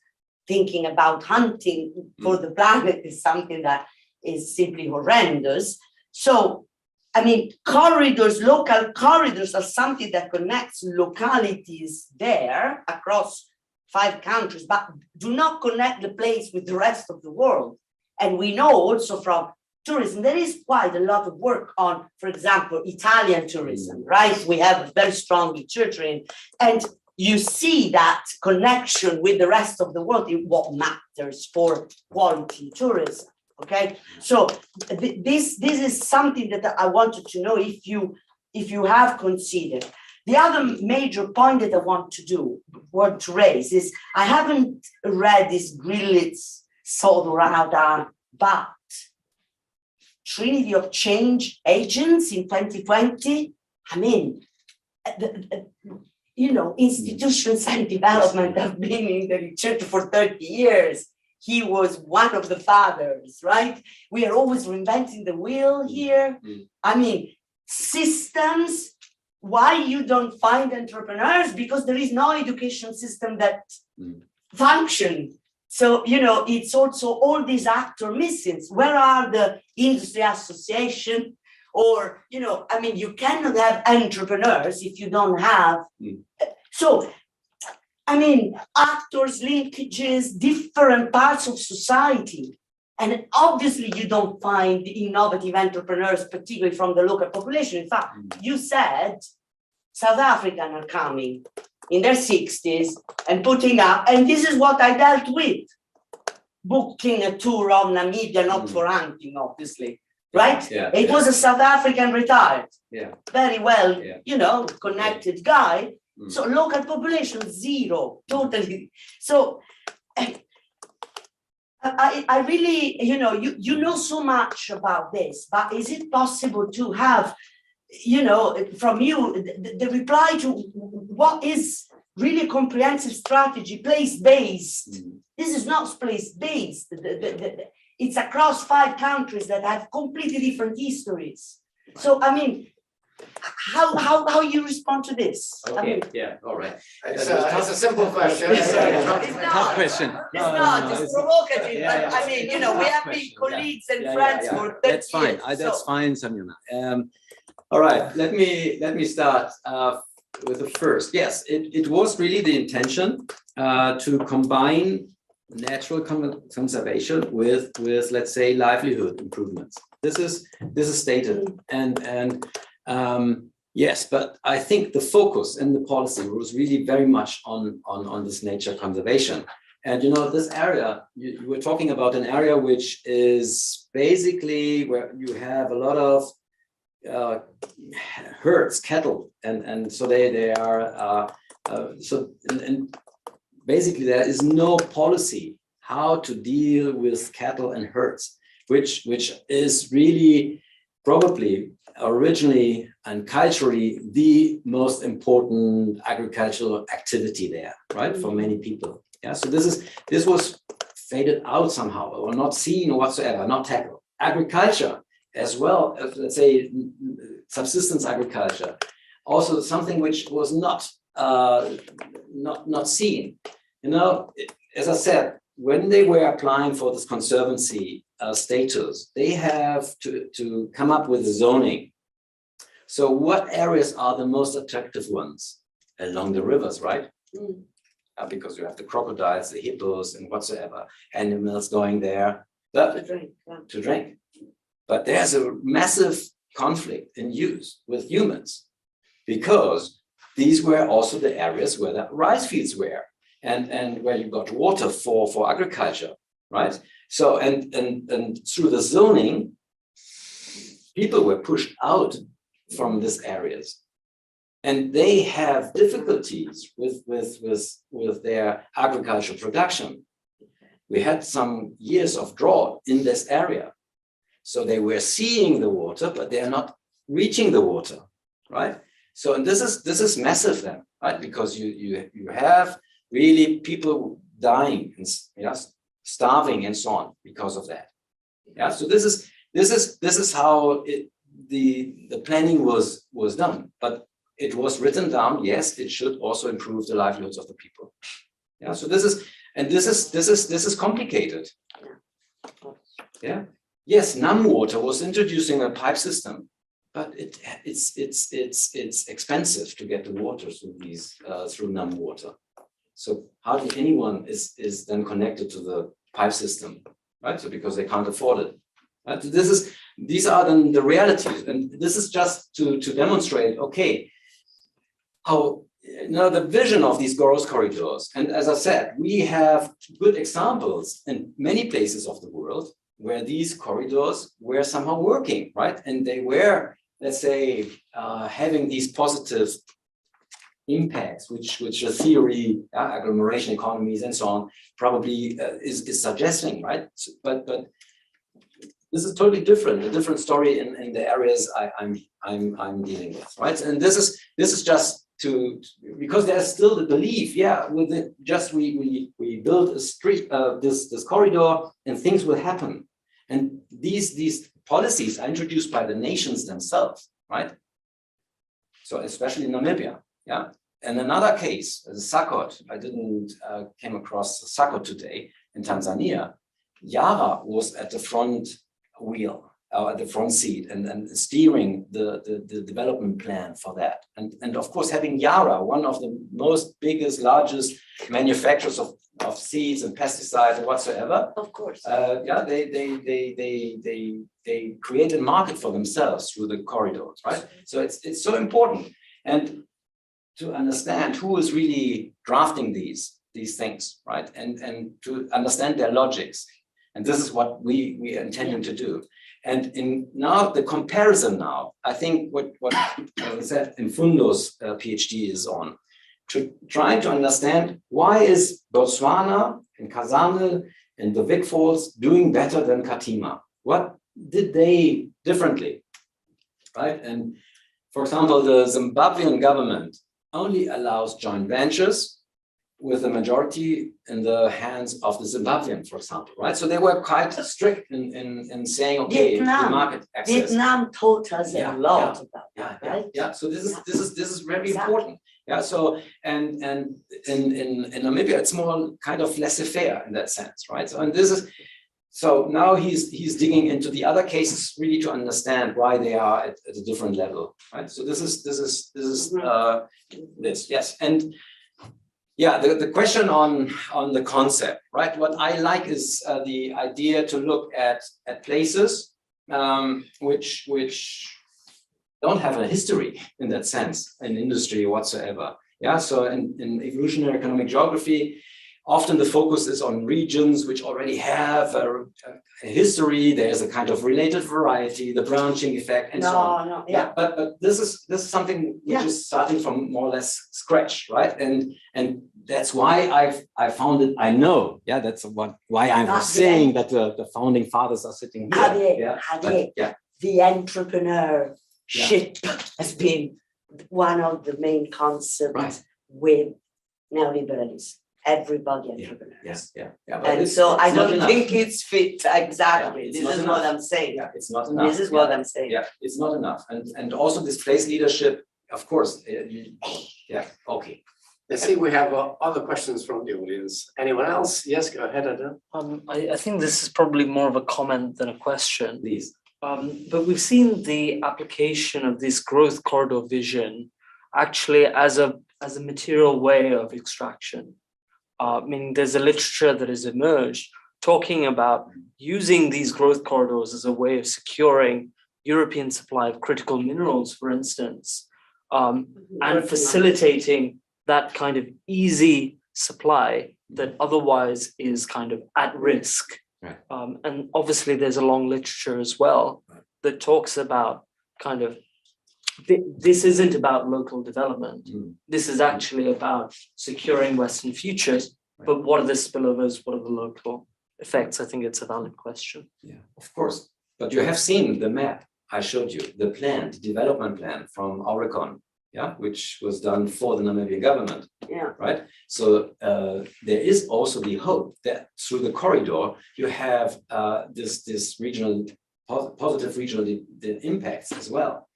thinking about hunting for the planet is something that is simply horrendous. So, I mean, corridors, local corridors are something that connects localities there across 5 countries, but do not connect the place with the rest of the world. And we know also from tourism, there is quite a lot of work on, for example, Italian tourism, right? We have a very strong literature in, and you see that connection with the rest of the world in what matters for quality tourism. Okay, so this is something that I wanted to know if you have considered. The other major point that I want to raise is I haven't read this Grillitz Sodorada, but Trinity of Change Agents in 2020. I mean, institutions and development have been in the research for 30 years. He was one of the fathers, right? We are always reinventing the wheel here. I mean, systems, why you don't find entrepreneurs? Because there is no education system that function. So, it's also all these actors missing. Where are the industry association? Or, you cannot have entrepreneurs if you don't have. So, actors, linkages, different parts of society. And obviously you don't find innovative entrepreneurs, particularly from the local population. In fact, you said South African are coming in their 60s and putting up, and this is what I dealt with. Booking a tour of Namibia, not for hunting, obviously, right? It was a South African retired, very well, connected guy. So local population, 0, totally. So I really, you know so much about this, but is it possible to have, from you, the reply to what is really comprehensive strategy, place-based? This is not place-based. It's across 5 countries that have completely different histories. So, how you respond to this? Okay, all right. It's a simple question. It's not. Tough question. It's not. It's provocative. But we have been colleagues and friends for 30 That's fine. years. That's fine, Samyana. All right. Let me start with the first. Yes, it was really the intention to combine natural conservation with let's say livelihood improvements. This is stated, and yes, but I think the focus in the policy was really very much on this nature conservation. And this area, you were talking about an area which is basically where you have a lot of herds, cattle, and so they are and basically there is no policy how to deal with cattle and herds, which is really probably originally and culturally the most important agricultural activity there, right, for many people. Yeah, so this was faded out somehow, or not seen whatsoever, not tackled. Agriculture as well as, let's say, subsistence agriculture, also something which was not seen. As I said, when they were applying for this conservancy status, they have to come up with zoning. So what areas are the most attractive ones? Along the rivers, right? Because you have the crocodiles, the hippos, and whatsoever, animals going there to drink. But there's a massive conflict in use with humans, because these were also the areas where the rice fields were, and where you got water for agriculture, right? So and through the zoning, people were pushed out from these areas, and they have difficulties with their agricultural production. We had some years of drought in this area, so they were seeing the water, but they are not reaching the water, right? So, and this is massive then, right? Because you have really people dying, starving and so on because of that. Yeah, so this is how the planning was done, but it was written down. Yes, it should also improve the livelihoods of the people. Yeah, so this is complicated. Yeah. Yes, NAM water was introducing a pipe system, but it's expensive to get the water through through NAM water. So hardly anyone is then connected to the pipe system, right? So because they can't afford it. Right? So these are then the realities, and this is just to demonstrate, okay, how the vision of these growth corridors. And as I said, we have good examples in many places of the world where these corridors were somehow working, right? And they were, let's say, having these positive impacts, which a theory, agglomeration economies and so on, probably is suggesting, right? But this is totally different, a different story in the areas I'm dealing with, right? And this is just because there's still the belief, with it, just we build a street, this corridor, and things will happen. And these policies are introduced by the nations themselves, right? So especially in Namibia, yeah. And another case, the Sakot, I didn't came across Sakot today in Tanzania. Yara was at the front wheel, at the front seat, and steering the development plan for that. And of course, having Yara, one of the biggest, largest manufacturers of seeds and pesticides and whatsoever. Of course. They created a market for themselves through the corridors, right? So it's so important. And to understand who is really drafting these things, right? And to understand their logics. And this is what we are intending to do. And in now the comparison now, I think what I said in Fundo's PhD is on, to try to understand why is Botswana and Kazanel and the Vic Falls doing better than Katima? What did they differently, right? And for example, the Zimbabwean government only allows joint ventures with the majority in the hands of the Zimbabwean, for example, right? So they were quite strict in saying, okay, the market access. Vietnam taught us a lot about that, right? Yeah. So this is very important. Yeah. So and in Namibia, it's more kind of laissez-faire in that sense, right? So so now he's digging into the other cases really to understand why they are at a different level, right? So this is yes. And yeah, the question on the concept, right? What I like is the idea to look at places which don't have a history in that sense, in industry whatsoever. Yeah, so in evolutionary economic geography, often the focus is on regions which already have a history. There's a kind of related variety, the branching effect, and so on. Yeah, but this is something which is starting from more or less scratch, right? And that's why I found it. I know, that's why I was saying that the founding fathers are sitting here. The entrepreneurship has been one of the main concepts with neoliberalism. Everybody entrepreneurs. And so I don't think it's fit exactly. This is what I'm saying. Yeah, it's not enough. This is what I'm saying. Yeah, it's not enough. And also displaced leadership, of course. Okay. Let's see, we have other questions from the audience. Anyone else? Yes, go ahead, Adam. I think this is probably more of a comment than a question. Please. But we've seen the application of this growth corridor vision actually as a material way of extraction. Meaning there's a literature that has emerged talking about using these growth corridors as a way of securing European supply of critical minerals, for instance, and facilitating that kind of easy supply that otherwise is kind of at risk. Right. And obviously there's a long literature as well that talks about kind of, this isn't about local development. This is actually about securing Western futures, but what are the spillovers? What are the local effects? I think it's a valid question. Yeah, of course. But you have seen the map I showed you, the development plan from Oregon. yeah, which was done for the Namibian government. Yeah. Right. So there is also the hope that through the corridor you have this regional positive regional impacts as well.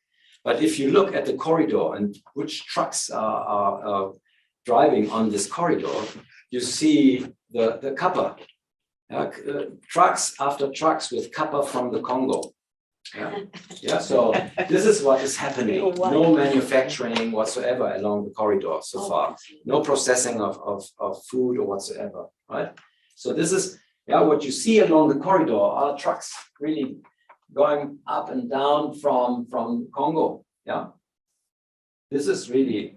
But if you look at the corridor and which trucks are driving on this corridor, you see the copper. Trucks after trucks with copper from the Congo. Yeah, so this is what is happening. No manufacturing whatsoever along the corridor so far. No processing of food or whatsoever, right? So this is what you see along the corridor are trucks really going up and down from Congo. Yeah, this is really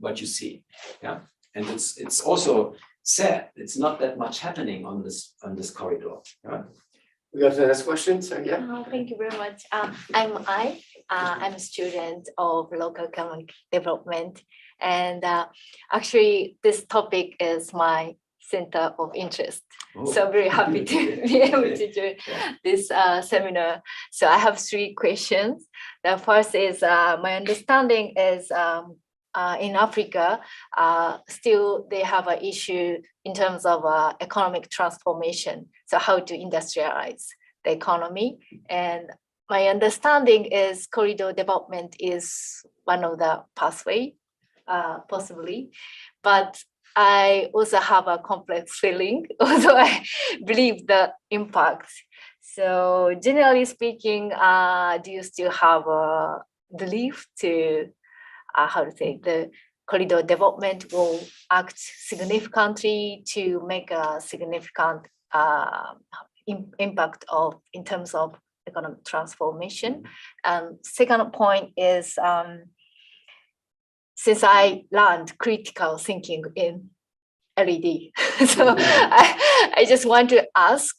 what you see. Yeah, and it's also sad. It's not that much happening on this corridor. Yeah? We got the next question, so yeah. Thank you very much. I'm a student of local economic development, and actually this topic is my center of interest. Oh. So I'm very happy to be able to join this seminar. So I have 3 questions. The first is my understanding is in Africa, still they have an issue in terms of economic transformation. So how to industrialize the economy. And my understanding is corridor development is one of the pathway, possibly. But I also have a complex feeling, although I believe the impact. So generally speaking, do you still have a belief to how to say the corridor development will act significantly to make a significant impact in terms of economic transformation? Second point is, since I learned critical thinking in LED, so I just want to ask,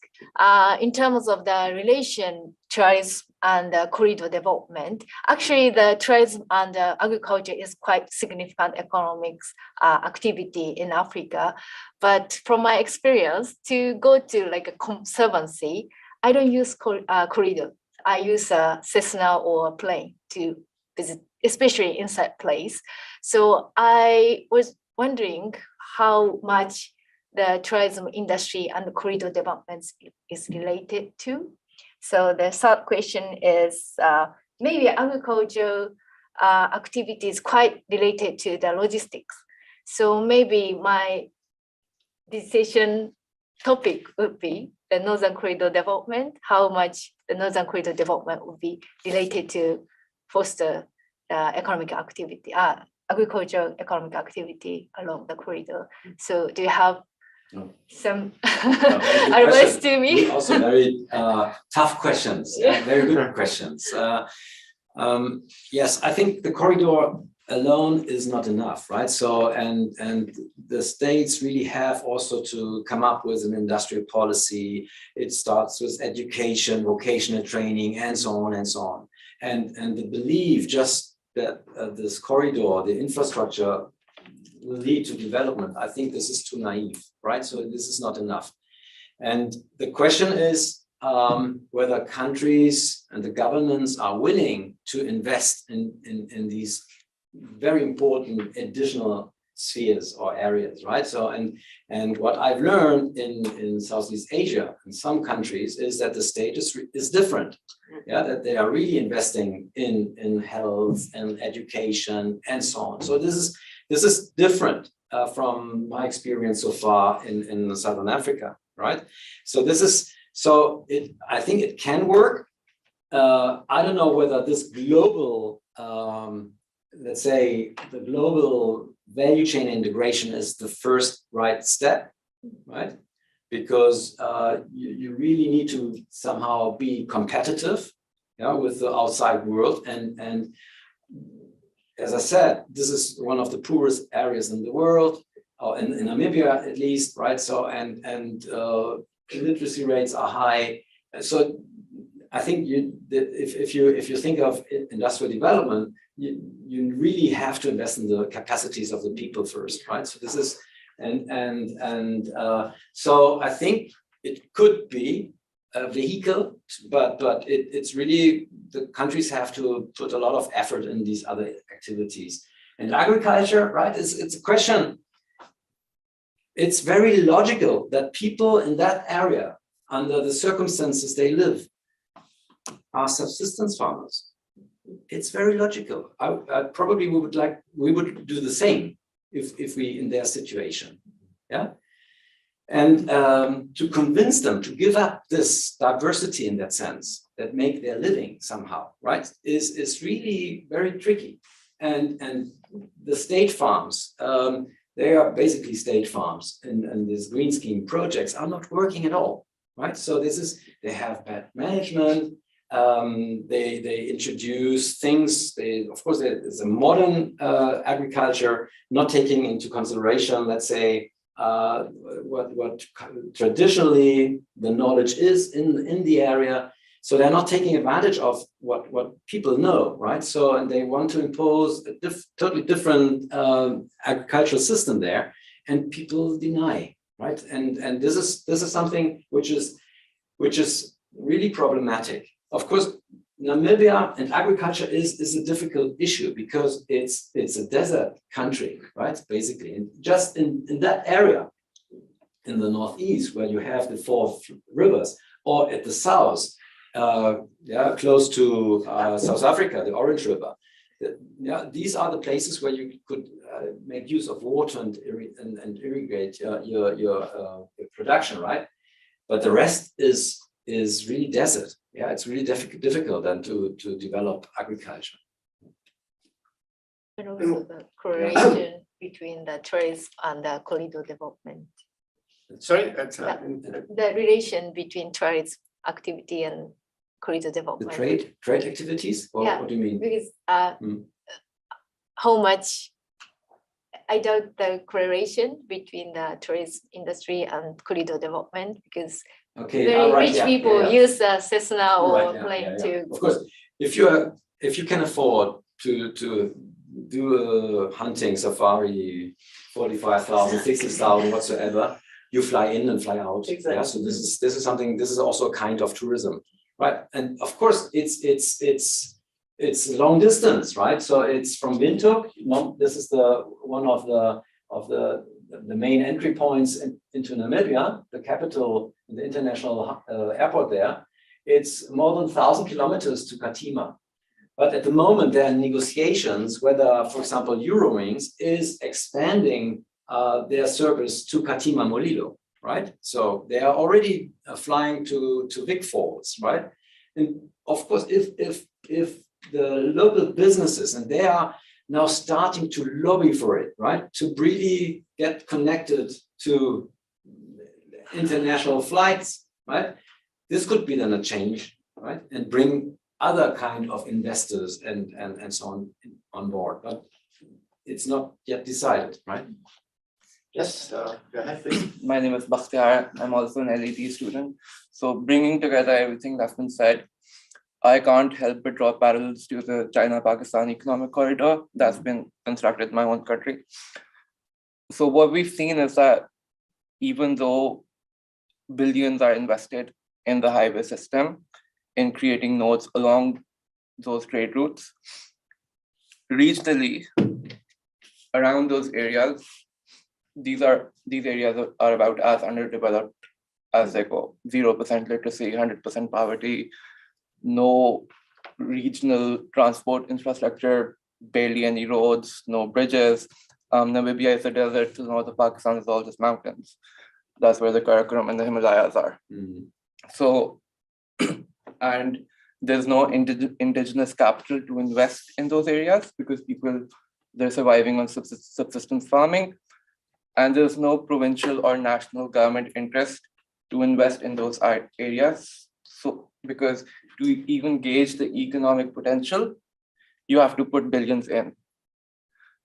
in terms of the relation tourism and corridor development, actually the tourism and agriculture is quite significant economics activity in Africa. But from my experience, to go to like a conservancy, I don't use corridor. I use a Cessna or a plane to visit, especially inside place. So I was wondering how much the tourism industry and the corridor developments is related to. So the third question is maybe agriculture activity is quite related to the logistics. So maybe my decision topic would be the Northern Corridor development, how much the Northern Corridor development would be related to foster economic activity, agricultural economic activity along the corridor. So do you have some advice to me? Also very tough questions, very good questions. Yes, I think the corridor alone is not enough, right? So, and the states really have also to come up with an industrial policy. It starts with education, vocational training, and so on and so on. And the belief just that this corridor, the infrastructure, will lead to development, I think this is too naive, right? So this is not enough. And the question is whether countries and the governments are willing to invest in these very important additional spheres or areas, right? So, and what I've learned in Southeast Asia, in some countries, is that the status is different. Yeah, that they are really investing in health and education and so on. So this is different from my experience so far in Southern Africa, right? So I think it can work. I don't know whether this global, let's say, the global value chain integration is the first right step, right? Because you really need to somehow be competitive, with the outside world. And as I said, this is one of the poorest areas in the world, or in Namibia at least, right? So and literacy rates are high. So I think if you think of industrial development, you really have to invest in the capacities of the people first, right? So this is so I think it could be a vehicle, but it's really the countries have to put a lot of effort in these other activities. And agriculture, right, it's a question. It's very logical that people in that area, under the circumstances they live, are subsistence farmers. It's very logical. I probably we would do the same if we in their situation, yeah. And to convince them to give up this diversity in that sense, that make their living somehow, right, is really very tricky. And the state farms, they are basically state farms, and these green scheme projects are not working at all, right? So they have bad management. They introduce things. Of course, there's a modern agriculture not taking into consideration, let's say, what traditionally the knowledge is in the area. So they're not taking advantage of what people know, right? So, and they want to impose a totally different agricultural system there, and people deny, right? And this is something which is really problematic. Of course, Namibia and agriculture is a difficult issue because it's a desert country, right? Basically, and just in that area, in the northeast, where you have the 4 rivers, or at the south, close to South Africa, the Orange River. These are the places where you could make use of water and irrigate your production, right? But the rest is really desert. Yeah, it's really difficult then to develop agriculture. And also the correlation between the tourism and the corridor development. Sorry, The relation between tourism activity and corridor The development. trade activities? Or Yeah, what do you mean? Because how much, I doubt the correlation between the tourism industry and corridor development, because Okay, very right, rich yeah, people yeah, yeah. use Cessna or Right, yeah, plane yeah, to. yeah. Of course, if you can afford to do a hunting safari, 45,000, 60,000, whatsoever, you fly in and fly out. Exactly. Yeah, so this is something. This is also a kind of tourism, right? And of course, it's long distance, right? So it's from Windhoek. This is one of the main entry points into Namibia, the capital, the international airport there. It's more than 1,000 kilometers to Katima. But at the moment, there are negotiations whether, for example, Eurowings is expanding their service to Katima Molilo, right? So they are already flying to Vic Falls, right? And of course, if the local businesses, and they are now starting to lobby for it, right? To really get connected to international flights, right? This could be then a change, right? And bring other kind of investors and so on board, but it's not yet decided, right? yes, go ahead, please. My name is Bakhtiar. I'm also an LET student. So bringing together everything that's been said, I can't help but draw parallels to the China-Pakistan economic corridor that's been constructed in my own country. So what we've seen is that even though billions are invested in the highway system, in creating nodes along those trade routes, regionally, around those areas, these areas are about as underdeveloped as they go. 0% literacy, 100% poverty, no regional transport infrastructure, barely any roads, no bridges. Namibia is a desert, the north of Pakistan is all just mountains. That's where the Karakoram and the Himalayas are. Mm. So, and there's no indigenous capital to invest in those areas because they're surviving on subsistence farming. And there's no provincial or national government interest to invest in those areas. So, because to even gauge the economic potential, you have to put billions in.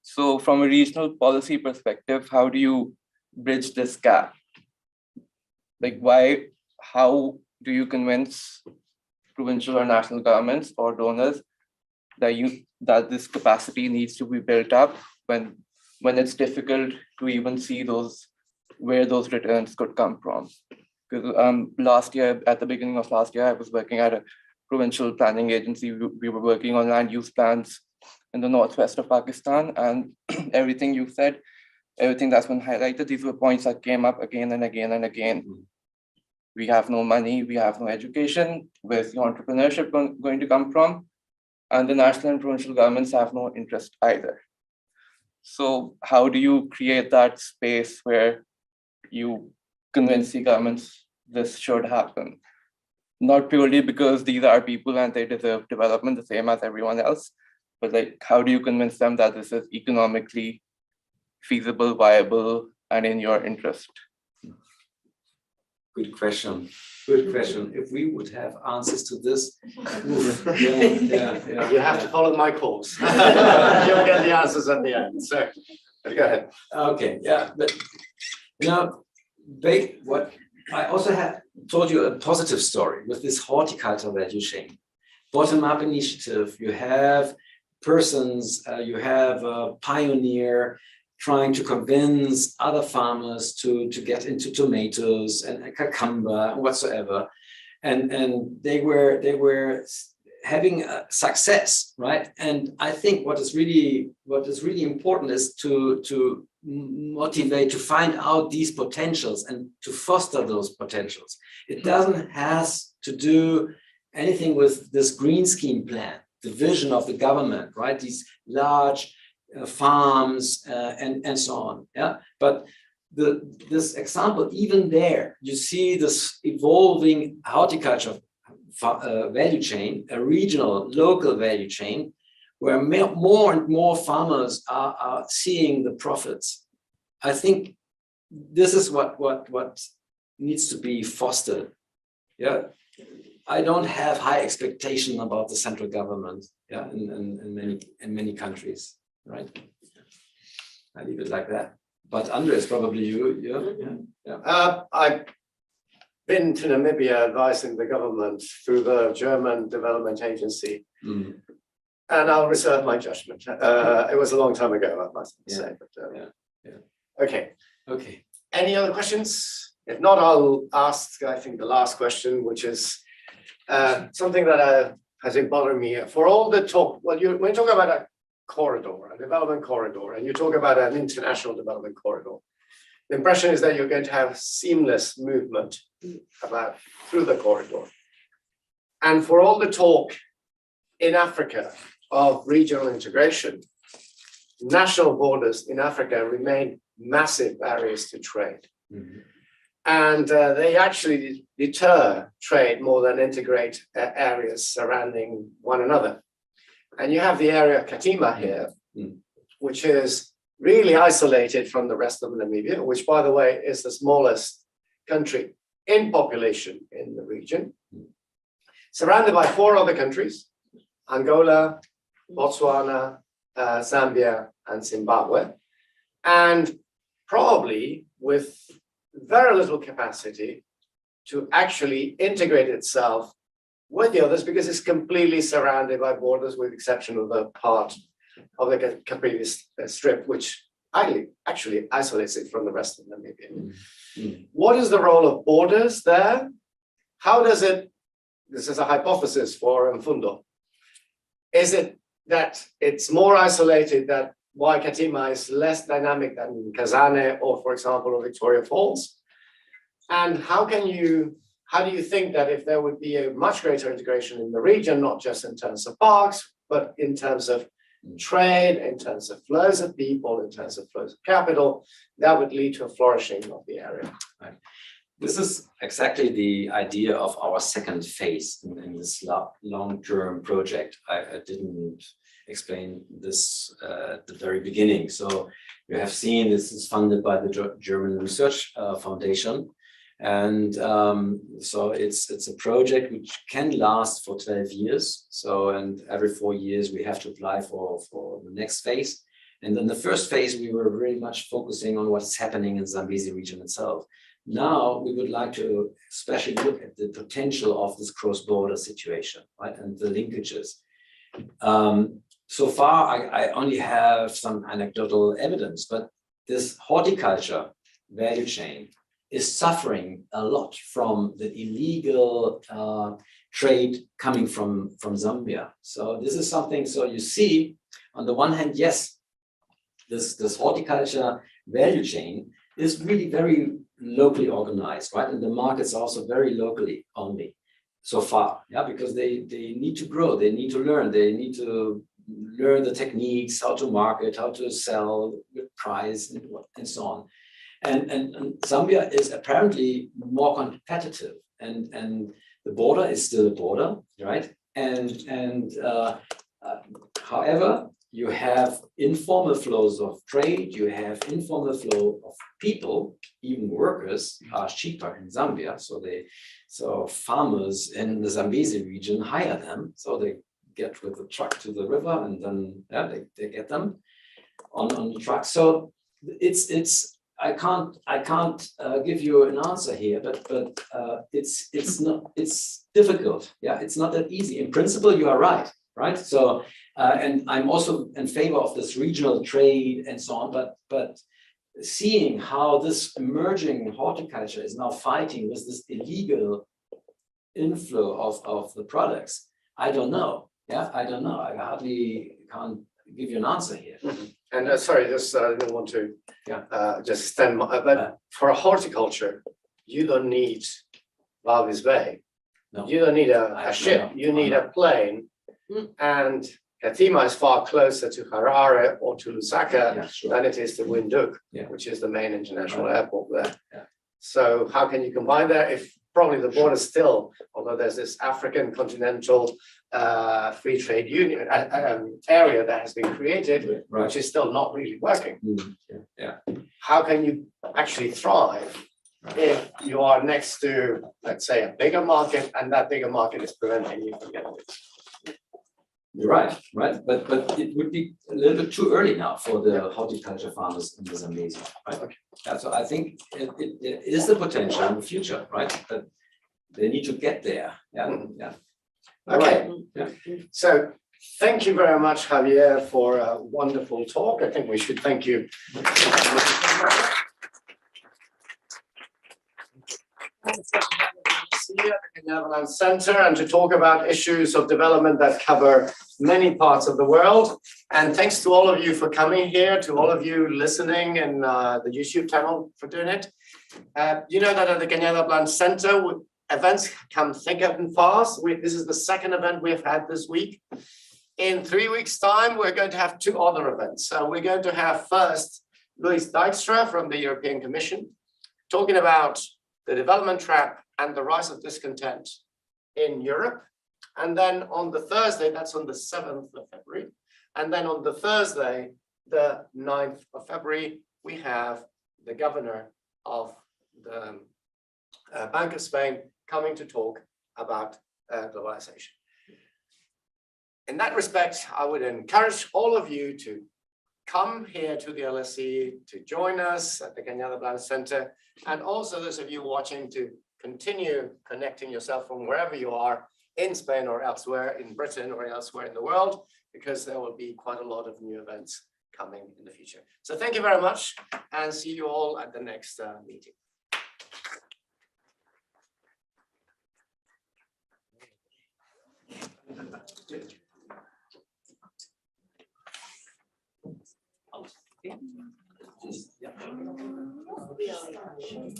So from a regional policy perspective, how do you bridge this gap? Like how do you convince provincial or national governments or donors that this capacity needs to be built up when it's difficult to even see where those returns could come from? Because at the beginning of last year, I was working at a provincial planning agency. We were working on land use plans in the northwest of Pakistan, and everything you said, everything that's been highlighted, these were points that came up again and again and again. We have no money, we have no education, where's the entrepreneurship going to come from? And the national and provincial governments have no interest either. So how do you create that space where you convince the governments this should happen? Not purely because these are people and they deserve development the same as everyone else, but like, how do you convince them that this is economically feasible, viable, and in your interest? Good question. Good question. If we would have answers to this, yeah. You have to follow my course. You'll get the answers at the end. So go ahead. Okay, yeah, but what I also have told you a positive story with this horticulture value chain. Bottom-up initiative, you have persons, you have a pioneer trying to convince other farmers to get into tomatoes and cucumber and whatsoever. And they were having a success, right? And I think what is really important is to motivate, to find out these potentials and to foster those potentials. It doesn't have to do anything with this green scheme plan, the vision of the government, right? These large farms and so on, yeah. But this example, even there, you see this evolving horticulture value chain, a regional, local value chain, where more and more farmers are seeing the profits. I think this is what needs to be fostered. Yeah, I don't have high expectation about the central government. Yeah, in many countries, right? I leave it like that. But Andres, probably you. Yeah. I've been to Namibia advising the government through the German Development Agency. Mm. And I'll reserve my judgment. It was a long time ago, I must say. But, Okay. Any other questions? If not, I'll ask, I think, the last question, which is something that has been bothering me. For all the talk, when you talk about a corridor, a development corridor, and you talk about an international development corridor, the impression is that you're going to have seamless movement through the corridor. And for all the talk in Africa of regional integration, national borders in Africa remain massive barriers to trade. Mm-hmm. And they actually deter trade more than integrate areas surrounding one another. And you have the area of Katima here, which is really isolated from the rest of Namibia, which, by the way, is the smallest country in population in the region, surrounded by 4 other countries: Angola, Botswana, Zambia, and Zimbabwe, and probably with very little capacity to actually integrate itself with the others, because it's completely surrounded by borders, with the exception of the part of the Caprivi Strip, which actually isolates it from the rest of Namibia. Mm-hmm. What is the role of borders there? How does it, this is a hypothesis for Mfundo, is it that it's more isolated, that why Katima is less dynamic than Kazane or, for example, or Victoria Falls? And how do you think that if there would be a much greater integration in the region, not just in terms of parks, but in terms of trade, in terms of flows of people, in terms of flows of capital, that would lead to a flourishing of the area? Right. This is exactly the idea of our second phase in this long-term project. I didn't explain this at the very beginning. So you have seen this is funded by the German Research Foundation. And so it's a project which can last for 12 years. So, and every 4 years we have to apply for the next phase. And in the first phase, we were very much focusing on what's happening in Zambezi region itself. Now we would like to especially look at the potential of this cross-border situation, right, and the linkages. So far, I only have some anecdotal evidence, but this horticulture value chain is suffering a lot from the illegal trade coming from Zambia. So this is something, so you see on the one hand, yes, this horticulture value chain is really very locally organized, right? And the market's also very locally only so far, yeah, because they need to grow, they need to learn, they need to learn the techniques, how to market, how to sell, with price, and so on. And Zambia is apparently more competitive, and the border is still a border, right? And however, you have informal flows of trade, you have informal flow of people, even workers are cheaper in Zambia. So farmers in the Zambezi region hire them. So they get with the truck to the river, and then they get them on the truck. So I can't give you an answer here, but it's difficult. Yeah, it's not that easy. In principle, you are right? So, and I'm also in favor of this regional trade and so on, but seeing how this emerging horticulture is now fighting with this illegal inflow of the products, I don't know. Yeah, I don't know. I hardly can't give you an answer here. And sorry, just I didn't want to just extend, but for horticulture, you don't need Walvis Bay. No. You don't need a ship. You need a plane. And Katima is far closer to Harare or to Lusaka than it is to Windhoek, which is the main international airport there. Yeah. So how can you combine that if probably the border still, although there's this African continental free trade union area that has been created, which is still not really working. How can you actually thrive if you are next to, let's say, a bigger market, and that bigger market is preventing you from getting it? You're right, but it would be a little bit too early now for the horticulture farmers in the Zambezi, right? Okay. Yeah, so I think it is the potential in the future, right? But they need to get there. Yeah. Okay. Right. Yeah. So thank you very much, Javier, for a wonderful talk. I think we should thank you. Here at the Cañada Blanch Center, and to talk about issues of development that cover many parts of the world. And thanks to all of you for coming here, to all of you listening and the YouTube channel for doing it. You know that at the Cañada Blanch Center, events come thick and fast. This is the second event we've had this week. In 3 weeks' time, we're going to have 2 other events. So we're going to have first Louise Dijkstra from the European Commission talking about the development trap and the rise of discontent in Europe. And then on the Thursday, that's on the 7th of February. And then on the Thursday, the 9th of February, we have the governor of the Bank of Spain coming to talk about globalization. In that respect, I would encourage all of you to come here to the LSE, to join us at the Cañada Blanch Center, and also those of you watching to continue connecting yourself from wherever you are in Spain or elsewhere, in Britain or elsewhere in the world, because there will be quite a lot of new events coming in the future. So thank you very much, and see you all at the next meeting.